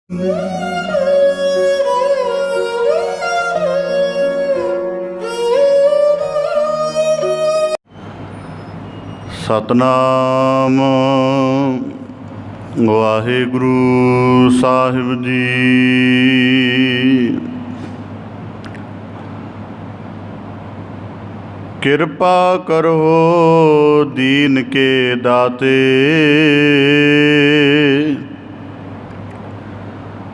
सतनाम वाहिगुरु साहिब जी। किरपा करो दीन के दाते,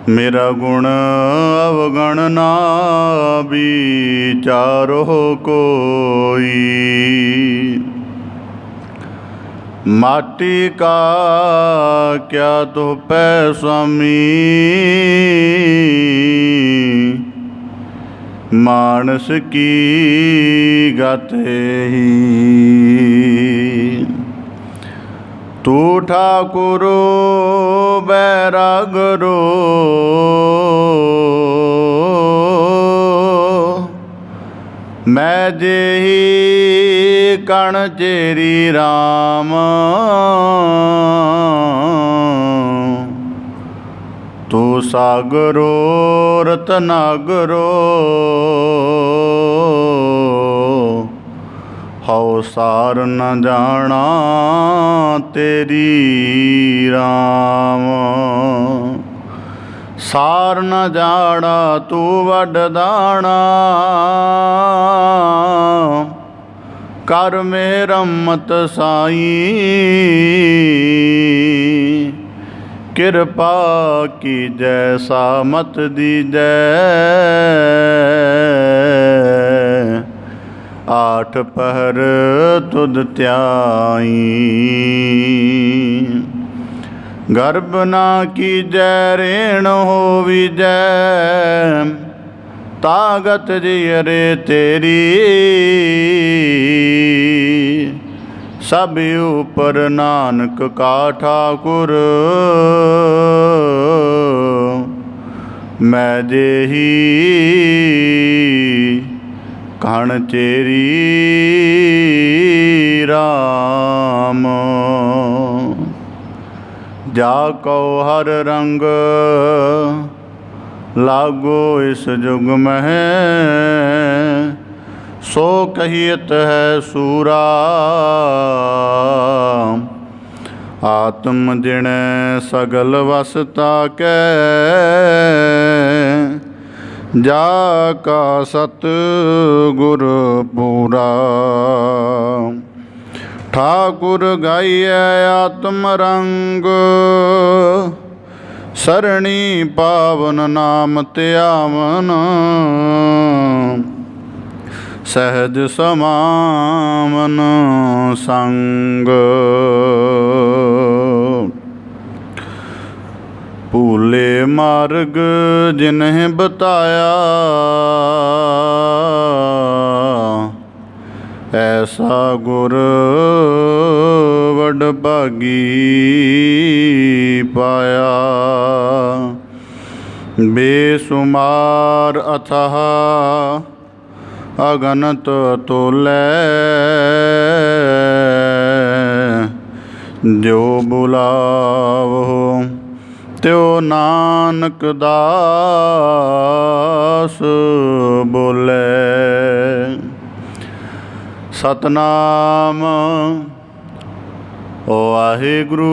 मेरा गुण अवगण ना विचारो कोई। माटी का क्या तो पै स्वामी, मानस की गाते ही। तू ठाकुरो बैरागरो, मैं जेही कण चेरी राम। तू सागरो रतनागरो, हौ सार न जाना तेरी राम। सार न जाना तू वड दाना, कर मेरा मत साईं। कृपा की जैसा मत दीजै, आठ पहर तुद त्याई। गर्भ ना कीजै रेण होवी जै, तागत जियरे तेरी। सब ऊपर नानक का ठाकुर, मैं जेही कण चेरी राम। जाको हर रंग लागो इस जुग में, सो कहियत है सूरा। आत्म जिण सगल वसता कै, जाका सत गुर पूरा। ठाकुर गाइए आत्म रंग, सरणी पावन नाम त्यावन। सहज समावन संग, भूले मार्ग जिन्हें बताया। ऐसा गुर वड भागी पाया। बेसुमार अथाह अगनत तोलै, जो बुलावो त्यो नानक दास बोले। सतनाम वाहिगुरु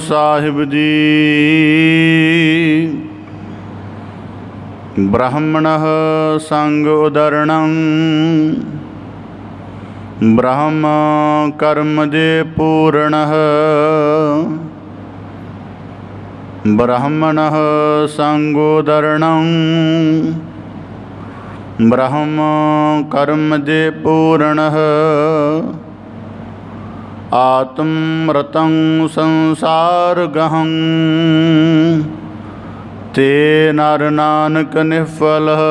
साहिब जी। ब्राह्मणः संग उदरणं, ब्रह्म कर्म जे पूर्णः। ब्राह्मणः संगोदरणं, ब्रह्म कर्म जे पूर्णः। आत्मरतं संसारगहं, ते नर नानक निष्फलः।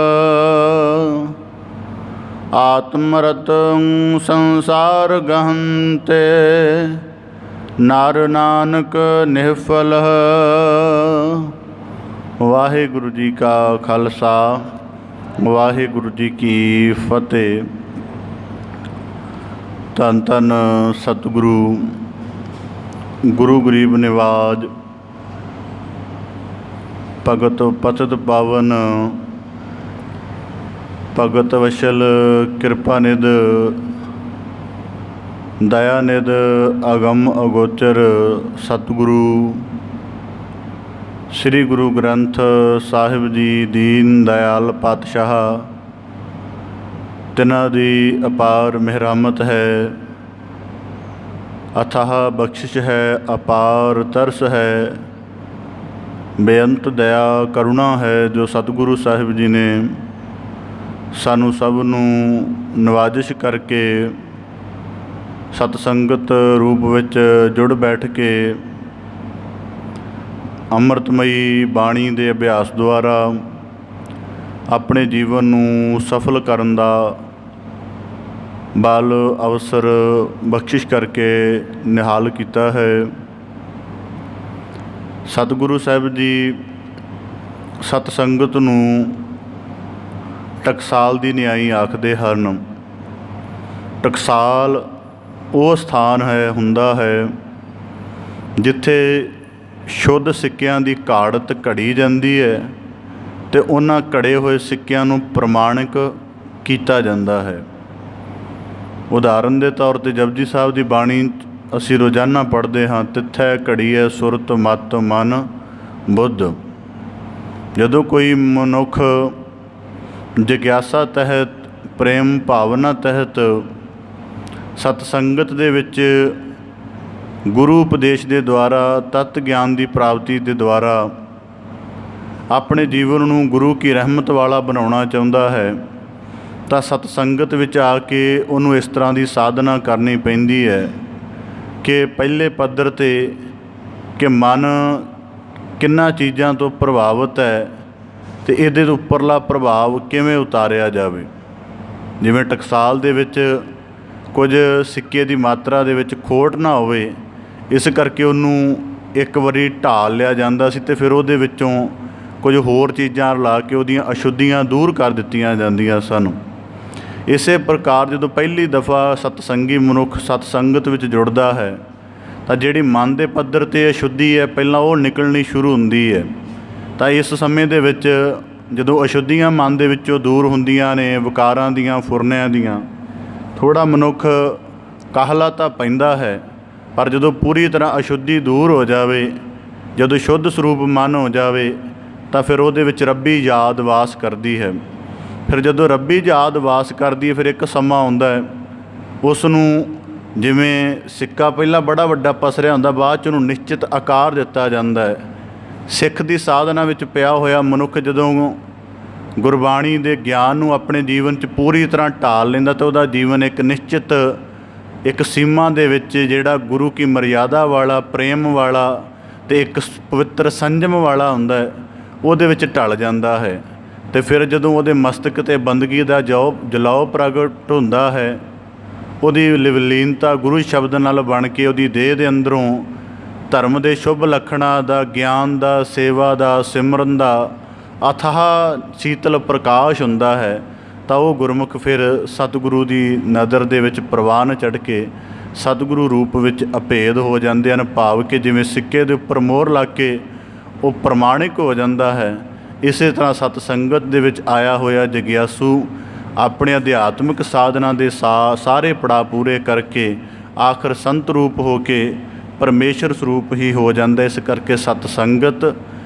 आत्मरतं संसारगहं, ते नर नानक निष्फलः। वाहिगुरु जी का खालसा, वाहिगुरु जी की फतेह। धन धन सतगुरु गुरु गरीब निवाज ਭਗਤ ਪਤਿਤ ਪਾਵਨ ਭਗਤ ਵਸ਼ਲ ਕਿਰਪਾ ਨਿਧ ਦਇਆ ਨਿਧ ਅਗਮ ਅਗੋਚਰ ਸਤਿਗੁਰੂ ਸ੍ਰੀ ਗੁਰੂ ਗ੍ਰੰਥ ਸਾਹਿਬ ਜੀ ਦੀਨ ਦਇਆਲ ਪਾਤਸ਼ਾਹ ਤਿਨਾਂ ਦੀ ਅਪਾਰ ਮਿਹਰਮਤ ਹੈ, ਅਥਾਹ ਬਖਸ਼ਿਸ਼ ਹੈ, ਅਪਾਰ ਤਰਸ ਹੈ, ਬੇਅੰਤ ਦਇਆ ਕਰੁਣਾ ਹੈ ਜੋ ਸਤਿਗੁਰੂ ਸਾਹਿਬ ਜੀ ਨੇ ਸਾਨੂੰ ਸਭ ਨੂੰ ਨਵਾਜਿਸ਼ ਕਰਕੇ ਸਤ ਸੰਗਤ ਰੂਪ ਵਿੱਚ ਜੁੜ ਬੈਠ ਕੇ ਅੰਮ੍ਰਿਤਮਈ ਬਾਣੀ ਦੇ ਅਭਿਆਸ ਦੁਆਰਾ ਆਪਣੇ ਜੀਵਨ ਨੂੰ ਸਫਲ ਕਰਨ ਦਾ ਬਲ ਅਵਸਰ ਬਖਸ਼ਿਸ਼ ਕਰਕੇ ਨਿਹਾਲ ਕੀਤਾ ਹੈ। ਸਤਿਗੁਰੂ ਸਾਹਿਬ ਜੀ ਸਤ ਸੰਗਤ ਨੂੰ ਟਕਸਾਲ ਦੀ ਨਿਆਈ ਆਖਦੇ ਹਨ। ਟਕਸਾਲ ਉਹ ਸਥਾਨ ਹੁੰਦਾ ਹੈ ਜਿੱਥੇ ਸ਼ੁੱਧ ਸਿੱਕਿਆਂ ਦੀ ਘਾੜਤ ਘੜੀ ਜਾਂਦੀ ਹੈ ਅਤੇ ਉਹਨਾਂ ਘੜੇ ਹੋਏ ਸਿੱਕਿਆਂ ਨੂੰ ਪ੍ਰਮਾਣਿਕ ਕੀਤਾ ਜਾਂਦਾ ਹੈ। ਉਦਾਹਰਨ ਦੇ ਤੌਰ 'ਤੇ ਜਪਜੀ ਸਾਹਿਬ ਦੀ ਬਾਣੀ ਅਸੀਂ ਰੋਜ਼ਾਨਾ ਪੜ੍ਹਦੇ ਹਾਂ, ਤਿੱਥੈ ਘੜੀਐ ਸੁਰਤ ਮਤ ਮਨ ਬੁੱਧ। ਜਦੋਂ ਕੋਈ ਮਨੁੱਖ ਜਿਗਿਆਸਾ ਤਹਿਤ ਪ੍ਰੇਮ ਭਾਵਨਾ ਤਹਿਤ ਸਤ ਸੰਗਤ ਦੇ ਵਿੱਚ ਗੁਰੂ ਉਪਦੇਸ਼ ਦੇ ਦੁਆਰਾ ਤੱਤ ਗਿਆਨ ਦੀ ਪ੍ਰਾਪਤੀ ਦੇ ਦੁਆਰਾ ਆਪਣੇ ਜੀਵਨ ਨੂੰ ਗੁਰੂ ਕੀ ਰਹਿਮਤ ਵਾਲਾ ਬਣਾਉਣਾ ਚਾਹੁੰਦਾ ਹੈ ਤਾਂ ਸਤ ਸੰਗਤ ਵਿੱਚ ਆ ਕੇ ਉਹਨੂੰ ਇਸ ਤਰ੍ਹਾਂ ਦੀ ਸਾਧਨਾ ਕਰਨੀ ਪੈਂਦੀ ਹੈ ਕਿ ਪਹਿਲੇ ਪੱਧਰ 'ਤੇ ਕਿ ਮਨ ਕਿੰਨਾਂ ਚੀਜ਼ਾਂ ਤੋਂ ਪ੍ਰਭਾਵਿਤ ਹੈ ਅਤੇ ਇਹਦੇ ਤੋਂ ਉੱਪਰਲਾ ਪ੍ਰਭਾਵ ਕਿਵੇਂ ਉਤਾਰਿਆ ਜਾਵੇ। ਜਿਵੇਂ ਟਕਸਾਲ ਦੇ ਵਿੱਚ ਕੁਝ ਸਿੱਕੇ ਦੀ ਮਾਤਰਾ ਦੇ ਵਿੱਚ ਖੋਟ ਨਾ ਹੋਵੇ, ਇਸ ਕਰਕੇ ਉਹਨੂੰ ਇੱਕ ਵਾਰੀ ਢਾਲ ਲਿਆ ਜਾਂਦਾ ਸੀ ਅਤੇ ਫਿਰ ਉਹਦੇ ਵਿੱਚੋਂ ਕੁਝ ਹੋਰ ਚੀਜ਼ਾਂ ਰਲਾ ਕੇ ਉਹਦੀਆਂ ਅਸ਼ੁੱਧੀਆਂ ਦੂਰ ਕਰ ਦਿੱਤੀਆਂ ਜਾਂਦੀਆਂ ਸਨ। ਇਸੇ ਪ੍ਰਕਾਰ ਜਦੋਂ ਪਹਿਲੀ ਦਫਾ ਸਤਸੰਗੀ ਮਨੁੱਖ ਸਤ ਸੰਗਤ ਵਿੱਚ ਜੁੜਦਾ ਹੈ ਤਾਂ ਜਿਹੜੀ ਮਨ ਦੇ ਪੱਧਰ 'ਤੇ ਅਸ਼ੁੱਧੀ ਹੈ ਪਹਿਲਾਂ ਉਹ ਨਿਕਲਣੀ ਸ਼ੁਰੂ ਹੁੰਦੀ ਹੈ। ਤਾਂ ਇਸ ਸਮੇਂ ਦੇ ਵਿੱਚ ਜਦੋਂ ਅਸ਼ੁੱਧੀਆਂ ਮਨ ਦੇ ਵਿੱਚੋਂ ਦੂਰ ਹੁੰਦੀਆਂ ਨੇ, ਵਿਕਾਰਾਂ ਦੀਆਂ, ਫੁਰਨਿਆਂ ਦੀਆਂ, ਥੋੜ੍ਹਾ ਮਨੁੱਖ ਕਾਹਲਾ ਤਾਂ ਪੈਂਦਾ ਹੈ, ਪਰ ਜਦੋਂ ਪੂਰੀ ਤਰ੍ਹਾਂ ਅਸ਼ੁੱਧੀ ਦੂਰ ਹੋ ਜਾਵੇ, ਜਦੋਂ ਸ਼ੁੱਧ ਸਰੂਪ ਮਨ ਹੋ ਜਾਵੇ ਤਾਂ ਫਿਰ ਉਹਦੇ ਵਿੱਚ ਰੱਬੀ ਯਾਦ ਵਾਸ ਕਰਦੀ ਹੈ। ਫਿਰ ਜਦੋਂ ਰੱਬੀ ਯਾਦ ਵਾਸ ਕਰਦੀ ਹੈ ਫਿਰ ਇੱਕ ਸਮਾਂ ਆਉਂਦਾ ਹੈ ਉਸ ਨੂੰ, ਜਿਵੇਂ ਸਿੱਕਾ ਪਹਿਲਾਂ ਬੜਾ ਵੱਡਾ ਪਸਰਿਆ ਹੁੰਦਾ, ਬਾਅਦ 'ਚ ਉਹਨੂੰ ਨਿਸ਼ਚਿਤ ਆਕਾਰ ਦਿੱਤਾ ਜਾਂਦਾ ਹੈ। ਸਿੱਖ ਦੀ ਸਾਧਨਾ ਵਿੱਚ ਪਿਆ ਹੋਇਆ ਮਨੁੱਖ ਜਦੋਂ ਗੁਰਬਾਣੀ ਦੇ ਗਿਆਨ ਨੂੰ ਆਪਣੇ ਜੀਵਨ 'ਚ ਪੂਰੀ ਤਰ੍ਹਾਂ ਢਾਲ ਲੈਂਦਾ ਤਾਂ ਉਹਦਾ ਜੀਵਨ ਇੱਕ ਨਿਸ਼ਚਿਤ ਇੱਕ ਸੀਮਾ ਦੇ ਵਿੱਚ ਜਿਹੜਾ ਗੁਰੂ ਕੀ ਮਰਿਆਦਾ ਵਾਲਾ, ਪ੍ਰੇਮ ਵਾਲਾ ਅਤੇ ਇੱਕ ਪਵਿੱਤਰ ਸੰਜਮ ਵਾਲਾ ਹੁੰਦਾ ਹੈ, ਉਹਦੇ ਵਿੱਚ ਢਲ ਜਾਂਦਾ ਹੈ। ਅਤੇ ਫਿਰ ਜਦੋਂ ਉਹਦੇ ਮਸਤਕ 'ਤੇ ਬੰਦਗੀ ਦਾ ਜਲਾਉ ਪ੍ਰਗਟ ਹੁੰਦਾ ਹੈ, ਉਹਦੀ ਲਿਵਲੀਨਤਾ ਗੁਰੂ ਸ਼ਬਦ ਨਾਲ ਬਣ ਕੇ ਉਹਦੀ ਦੇਹ ਦੇ ਅੰਦਰੋਂ ਧਰਮ ਦੇ ਸ਼ੁਭ ਲੱਖਣਾਂ ਦਾ, ਗਿਆਨ ਦਾ, ਸੇਵਾ ਦਾ, ਸਿਮਰਨ ਦਾ ਅਥਾਹ ਸ਼ੀਤਲ ਪ੍ਰਕਾਸ਼ ਹੁੰਦਾ ਹੈ ਤਾਂ ਉਹ ਗੁਰਮੁਖ ਫਿਰ ਸਤਿਗੁਰੂ ਦੀ ਨਜ਼ਰ ਦੇ ਵਿੱਚ ਪ੍ਰਵਾਨ ਚੜ੍ਹ ਕੇ ਸਤਿਗੁਰੂ ਰੂਪ ਵਿੱਚ ਅਭੇਦ ਹੋ ਜਾਂਦੇ ਹਨ। ਭਾਵ ਕਿ ਜਿਵੇਂ ਸਿੱਕੇ ਦੇ ਉੱਪਰ ਮੋਹਰ ਲੱਗ ਕੇ ਉਹ ਪ੍ਰਮਾਣਿਕ ਹੋ ਜਾਂਦਾ ਹੈ, ਇਸੇ ਤਰ੍ਹਾਂ ਸਤ ਸੰਗਤ ਦੇ ਵਿੱਚ ਆਇਆ ਹੋਇਆ ਜਗਿਆਸੂ ਆਪਣੇ ਅਧਿਆਤਮਿਕ ਸਾਧਨਾ ਦੇ ਸਾਰੇ ਪੜਾਅ ਪੂਰੇ ਕਰਕੇ ਆਖਰ ਸੰਤ ਰੂਪ ਹੋ ਕੇ ਪਰਮੇਸ਼ਰ ਸਰੂਪ ਹੀ ਹੋ ਜਾਂਦਾ। ਇਸ ਕਰਕੇ ਸਤ ਸੰਗਤ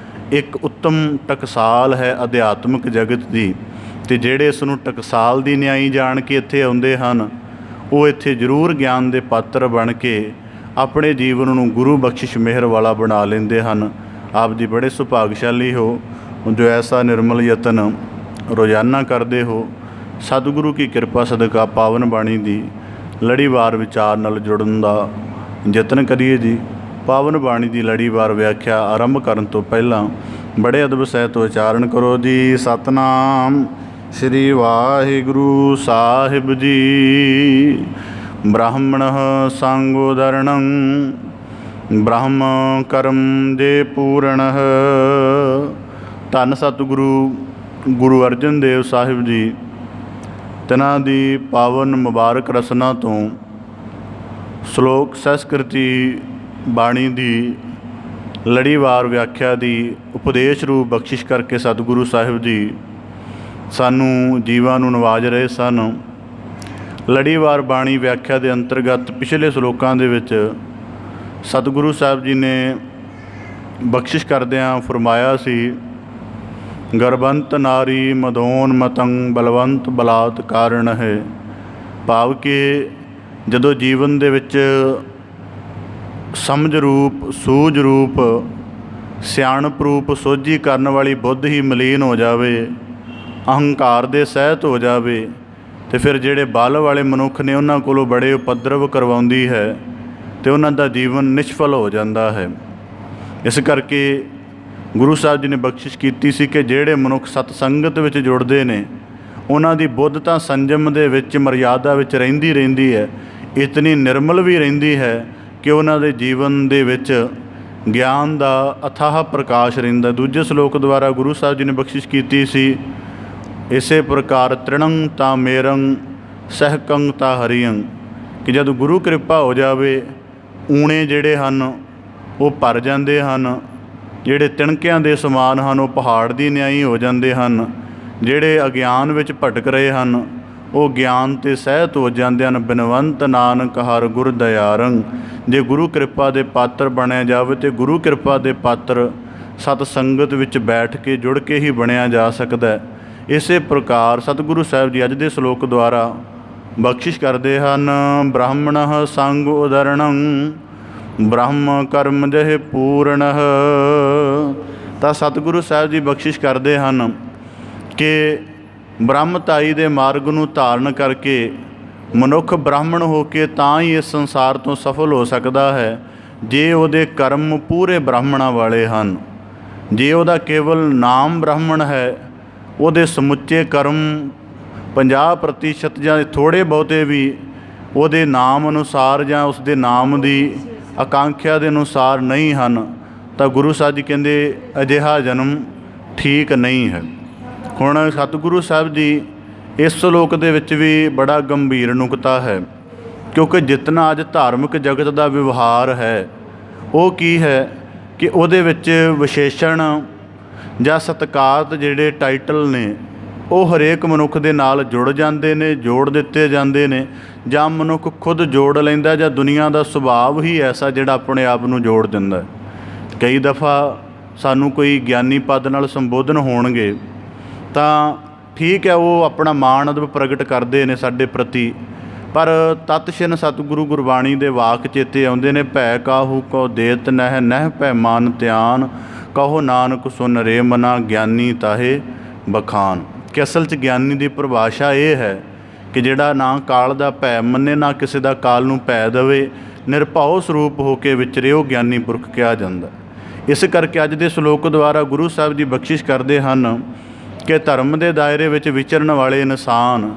ਇੱਕ ਉੱਤਮ ਟਕਸਾਲ ਹੈ ਅਧਿਆਤਮਿਕ ਜਗਤ ਦੀ, ਅਤੇ ਜਿਹੜੇ ਇਸ ਨੂੰ ਟਕਸਾਲ ਦੀ ਨਿਆਈ ਜਾਣ ਕੇ ਇੱਥੇ ਆਉਂਦੇ ਹਨ ਉਹ ਇੱਥੇ ਜ਼ਰੂਰ ਗਿਆਨ ਦੇ ਪਾਤਰ ਬਣ ਕੇ ਆਪਣੇ ਜੀਵਨ ਨੂੰ ਗੁਰੂ ਬਖਸ਼ਿਸ਼ ਮਿਹਰ ਵਾਲਾ ਬਣਾ ਲੈਂਦੇ ਹਨ। ਆਪ ਜੀ ਬੜੇ ਸੁਭਾਗਸ਼ਾਲੀ ਹੋ ਜੋ ਐਸਾ ਨਿਰਮਲ ਯਤਨ ਰੋਜ਼ਾਨਾ ਕਰਦੇ ਹੋ। ਸਤਿਗੁਰੂ ਕੀ ਕਿਰਪਾ ਸਦਕਾ ਪਾਵਨ ਬਾਣੀ ਦੀ ਲੜੀਵਾਰ ਵਿਚਾਰ ਨਾਲ ਜੁੜਨ ਦਾ ਯਤਨ ਕਰੀਏ ਜੀ। ਪਾਵਨ ਬਾਣੀ ਦੀ ਲੜੀਵਾਰ ਵਿਆਖਿਆ ਆਰੰਭ ਕਰਨ ਤੋਂ ਪਹਿਲਾਂ ਬੜੇ ਅਦਬ ਸਹਿਤ ਉਚਾਰਨ ਕਰੋ ਜੀ। ਸਤਨਾਮ ਸ੍ਰੀ ਵਾਹਿਗੁਰੂ ਸਾਹਿਬ ਜੀ। ਬ੍ਰਾਹਮਣः ਸੰਗੋਦਰਣੰ ਬ੍ਰਹਮ ਕਰਮ ਜੇ ਪੂਰਣः। ਧੰਨ ਸਤਿਗੁਰੂ ਗੁਰੂ ਅਰਜਨ ਦੇਵ ਸਾਹਿਬ ਜੀ ਤਿਨਾਂ ਦੀ ਪਾਵਨ ਮੁਬਾਰਕ ਰਸਨਾ ਤੋਂ ਸ਼ਲੋਕ ਸੰਸਕ੍ਰਿਤੀ ਬਾਣੀ ਦੀ ਲੜੀਵਾਰ ਵਿਆਖਿਆ ਦੀ ਉਪਦੇਸ਼ ਰੂਪ ਬਖਸ਼ਿਸ਼ ਕਰਕੇ ਸਤਿਗੁਰੂ ਸਾਹਿਬ ਜੀ ਸਾਨੂੰ ਜੀਵਾਂ ਨੂੰ ਨਵਾਜ ਰਹੇ ਸਨ। ਲੜੀਵਾਰ ਬਾਣੀ ਵਿਆਖਿਆ ਦੇ ਅੰਤਰਗਤ ਪਿਛਲੇ ਸ਼ਲੋਕਾਂ ਦੇ ਵਿੱਚ ਸਤਿਗੁਰੂ ਸਾਹਿਬ ਜੀ ਨੇ ਬਖਸ਼ਿਸ਼ ਕਰਦਿਆਂ ਫਰਮਾਇਆ ਸੀ, ਗਰਬੰਤ ਨਾਰੀ ਮਦੋਨ ਮਤੰਗ ਬਲਵੰਤ ਬਲਾਤ ਕਾਰਨ ਹੈ। ਭਾਵ ਕਿ ਜਦੋਂ ਜੀਵਨ ਦੇ ਵਿੱਚ ਸਮਝ ਰੂਪ, ਸੂਝ ਰੂਪ, ਸਿਆਣਪ ਰੂਪ, ਸੋਝੀ ਕਰਨ ਵਾਲੀ ਬੁੱਧ ਹੀ ਮਲੀਨ ਹੋ ਜਾਵੇ, ਅਹੰਕਾਰ ਦੇ ਸਹਿਤ ਹੋ ਜਾਵੇ, ਅਤੇ ਫਿਰ ਜਿਹੜੇ ਬਲ ਵਾਲੇ ਮਨੁੱਖ ਨੇ ਉਹਨਾਂ ਕੋਲੋਂ ਬੜੇ ਉਪਦਰਵ ਕਰਵਾਉਂਦੀ ਹੈ ਅਤੇ ਉਹਨਾਂ ਦਾ ਜੀਵਨ ਨਿਸ਼ਫਲ ਹੋ ਜਾਂਦਾ ਹੈ। ਇਸ ਕਰਕੇ ਗੁਰੂ ਸਾਹਿਬ ਜੀ ਨੇ ਬਖਸ਼ਿਸ਼ ਕੀਤੀ ਸੀ ਕਿ ਜਿਹੜੇ ਮਨੁੱਖ ਸਤ ਸੰਗਤ ਵਿੱਚ ਜੁੜਦੇ ਨੇ ਉਹਨਾਂ ਦੀ ਬੁੱਧ ਤਾਂ ਸੰਜਮ ਦੇ ਵਿੱਚ, ਮਰਿਆਦਾ ਵਿੱਚ ਰਹਿੰਦੀ ਹੈ, ਇਤਨੀ ਨਿਰਮਲ ਵੀ ਰਹਿੰਦੀ ਹੈ ਕਿ ਉਹਨਾਂ ਦੇ ਜੀਵਨ ਦੇ ਵਿੱਚ ਗਿਆਨ ਦਾ ਅਥਾਹ ਪ੍ਰਕਾਸ਼ ਰਹਿੰਦਾ। ਦੂਜੇ ਸ਼ਲੋਕ ਦੁਆਰਾ ਗੁਰੂ ਸਾਹਿਬ ਜੀ ਨੇ ਬਖਸ਼ਿਸ਼ ਕੀਤੀ ਸੀ, ਇਸੇ ਪ੍ਰਕਾਰ ਤ੍ਰਿਣੰ ਤਾਂ ਮੇਰੰ ਸਹਿਕੰ ਤਾਂ ਹਰੀਅੰ, ਕਿ ਜਦੋਂ ਗੁਰੂ ਕਿਰਪਾ ਹੋ ਜਾਵੇ ਊਣੇ ਜਿਹੜੇ ਹਨ ਉਹ ਭਰ ਜਾਂਦੇ ਹਨ, ਜਿਹੜੇ ਤਿਣਕਿਆਂ ਦੇ ਸਮਾਨ ਹਨ ਉਹ ਪਹਾੜ ਦੀ ਨਿਆਈ ਹੋ ਜਾਂਦੇ ਹਨ, ਜਿਹੜੇ ਅਗਿਆਨ ਵਿੱਚ ਭਟਕ ਰਹੇ ਹਨ ਉਹ ਗਿਆਨ 'ਤੇ ਸਹਿਤ ਹੋ ਜਾਂਦੇ ਹਨ। ਬਿਨਵੰਤ ਨਾਨਕ ਹਰ ਗੁਰ ਦਇਆਰੰ, ਜੇ ਗੁਰੂ ਕਿਰਪਾ ਦੇ ਪਾਤਰ ਬਣਿਆ ਜਾਵੇ ਅਤੇ ਗੁਰੂ ਕਿਰਪਾ ਦੇ ਪਾਤਰ ਸਤ ਸੰਗਤ ਵਿੱਚ ਬੈਠ ਕੇ ਜੁੜ ਕੇ ਹੀ ਬਣਿਆ ਜਾ ਸਕਦਾ ਹੈ। ਇਸੇ ਪ੍ਰਕਾਰ ਸਤਿਗੁਰੂ ਸਾਹਿਬ ਜੀ ਅੱਜ ਦੇ ਸ਼ਲੋਕ ਦੁਆਰਾ ਬਖਸ਼ਿਸ਼ ਕਰਦੇ ਹਨ, ਬ੍ਰਾਹਮਣः ਸੰਗ ਉਦਰਣੰ ਬ੍ਰਹਮ ਕਰਮ ਜਹ ਪੂਰਣः। ਤਾਂ ਸਤਿਗੁਰੂ ਸਾਹਿਬ ਜੀ ਬਖਸ਼ਿਸ਼ ਕਰਦੇ ਹਨ ਕਿ ਬ੍ਰਹਮਤਾਈ ਦੇ ਮਾਰਗ ਨੂੰ ਧਾਰਨ ਕਰਕੇ ਮਨੁੱਖ ਬ੍ਰਾਹਮਣ ਹੋ ਕੇ ਤਾਂ ਹੀ ਇਸ ਸੰਸਾਰ ਤੋਂ ਸਫਲ ਹੋ ਸਕਦਾ ਹੈ ਜੇ ਉਹਦੇ ਕਰਮ ਪੂਰੇ ਬ੍ਰਾਹਮਣਾਂ ਵਾਲੇ ਹਨ। ਜੇ ਉਹਦਾ ਕੇਵਲ ਨਾਮ ਬ੍ਰਾਹਮਣ ਹੈ, ਉਹਦੇ ਸਮੁੱਚੇ ਕਰਮ 50% ਜਾਂ ਥੋੜ੍ਹੇ ਬਹੁਤੇ ਵੀ ਉਹਦੇ ਨਾਮ ਅਨੁਸਾਰ ਜਾਂ ਉਸਦੇ ਨਾਮ ਦੀ ਆਕਾਂਖਿਆ ਦੇ ਅਨੁਸਾਰ ਨਹੀਂ ਹਨ, ਤਾਂ ਗੁਰੂ ਸਾਹਿਬ ਜੀ ਕਹਿੰਦੇ ਅਜਿਹਾ ਜਨਮ ਠੀਕ ਨਹੀਂ ਹੈ। ਹੁਣ ਸਤਿਗੁਰੂ ਸਾਹਿਬ ਜੀ ਇਸ ਸ਼ਲੋਕ ਦੇ ਵਿੱਚ ਵੀ ਬੜਾ ਗੰਭੀਰ ਨੁਕਤਾ ਹੈ, ਕਿਉਂਕਿ ਜਿਤਨਾ ਅੱਜ ਧਾਰਮਿਕ ਜਗਤ ਦਾ ਵਿਵਹਾਰ ਹੈ ਉਹ ਕੀ ਹੈ ਕਿ ਉਹਦੇ ਵਿੱਚ ਵਿਸ਼ੇਸ਼ਣ ਜਾਂ ਸਤਿਕਾਰਤ ਜਿਹੜੇ ਟਾਈਟਲ ਨੇ ਉਹ ਹਰੇਕ ਮਨੁੱਖ ਦੇ ਨਾਲ ਜੁੜ ਜਾਂਦੇ ਨੇ, ਜੋੜ ਦਿੱਤੇ ਜਾਂਦੇ ਨੇ, ਜਾਂ ਮਨੁੱਖ ਖੁਦ ਜੋੜ ਲੈਂਦਾ, ਜਾਂ ਦੁਨੀਆ ਦਾ ਸੁਭਾਅ ਹੀ ਐਸਾ ਜਿਹੜਾ ਆਪਣੇ ਆਪ ਨੂੰ ਜੋੜ ਦਿੰਦਾ। ਕਈ ਦਫਾ ਸਾਨੂੰ ਕੋਈ ਗਿਆਨੀ ਪਦ ਨਾਲ ਸੰਬੋਧਨ ਹੋਣਗੇ ਤਾਂ ਠੀਕ ਹੈ, ਉਹ ਆਪਣਾ ਮਾਣ ਅਦਬ ਪ੍ਰਗਟ ਕਰਦੇ ਨੇ ਸਾਡੇ ਪ੍ਰਤੀ, ਪਰ ਤਤਸ਼ਿਨ ਸਤਿਗੁਰੂ ਗੁਰਬਾਣੀ ਦੇ ਵਾਕ ਚੇਤੇ ਆਉਂਦੇ ਨੇ, ਭੈ ਕਾਹੂ ਕੋ ਦੇਤ ਨਹਿ ਨਹਿ ਭੈ ਮਾਨ ਧਿਆਨ, ਕਹੋ ਨਾਨਕ ਸੁਨ ਰੇ ਮਨਾ ਗਿਆਨੀ ਤਾਹੇ ਬਖਾਨ। ਕਿ ਅਸਲ 'ਚ ਗਿਆਨੀ ਦੀ ਪਰਿਭਾਸ਼ਾ ਇਹ ਹੈ ਕਿ ਜਿਹੜਾ ਨਾ ਕਾਲ ਦਾ ਭੈ ਮੰਨੇ, ਨਾ ਕਿਸੇ ਦਾ ਕਾਲ ਨੂੰ ਭੈ ਦੇਵੇ, ਨਿਰਭਉ ਸਰੂਪ ਹੋ ਕੇ ਵਿਚਰੇ, ਉਹ ਗਿਆਨੀ ਪੁਰਖ ਕਿਹਾ ਜਾਂਦਾ। ਇਸ ਕਰਕੇ ਅੱਜ ਦੇ ਸ਼ਲੋਕ ਦੁਆਰਾ ਗੁਰੂ ਸਾਹਿਬ ਜੀ ਬਖਸ਼ਿਸ਼ ਕਰਦੇ ਹਨ ਕਿ ਧਰਮ ਦੇ ਦਾਇਰੇ ਵਿੱਚ ਵਿਚਰਨ ਵਾਲੇ ਇਨਸਾਨ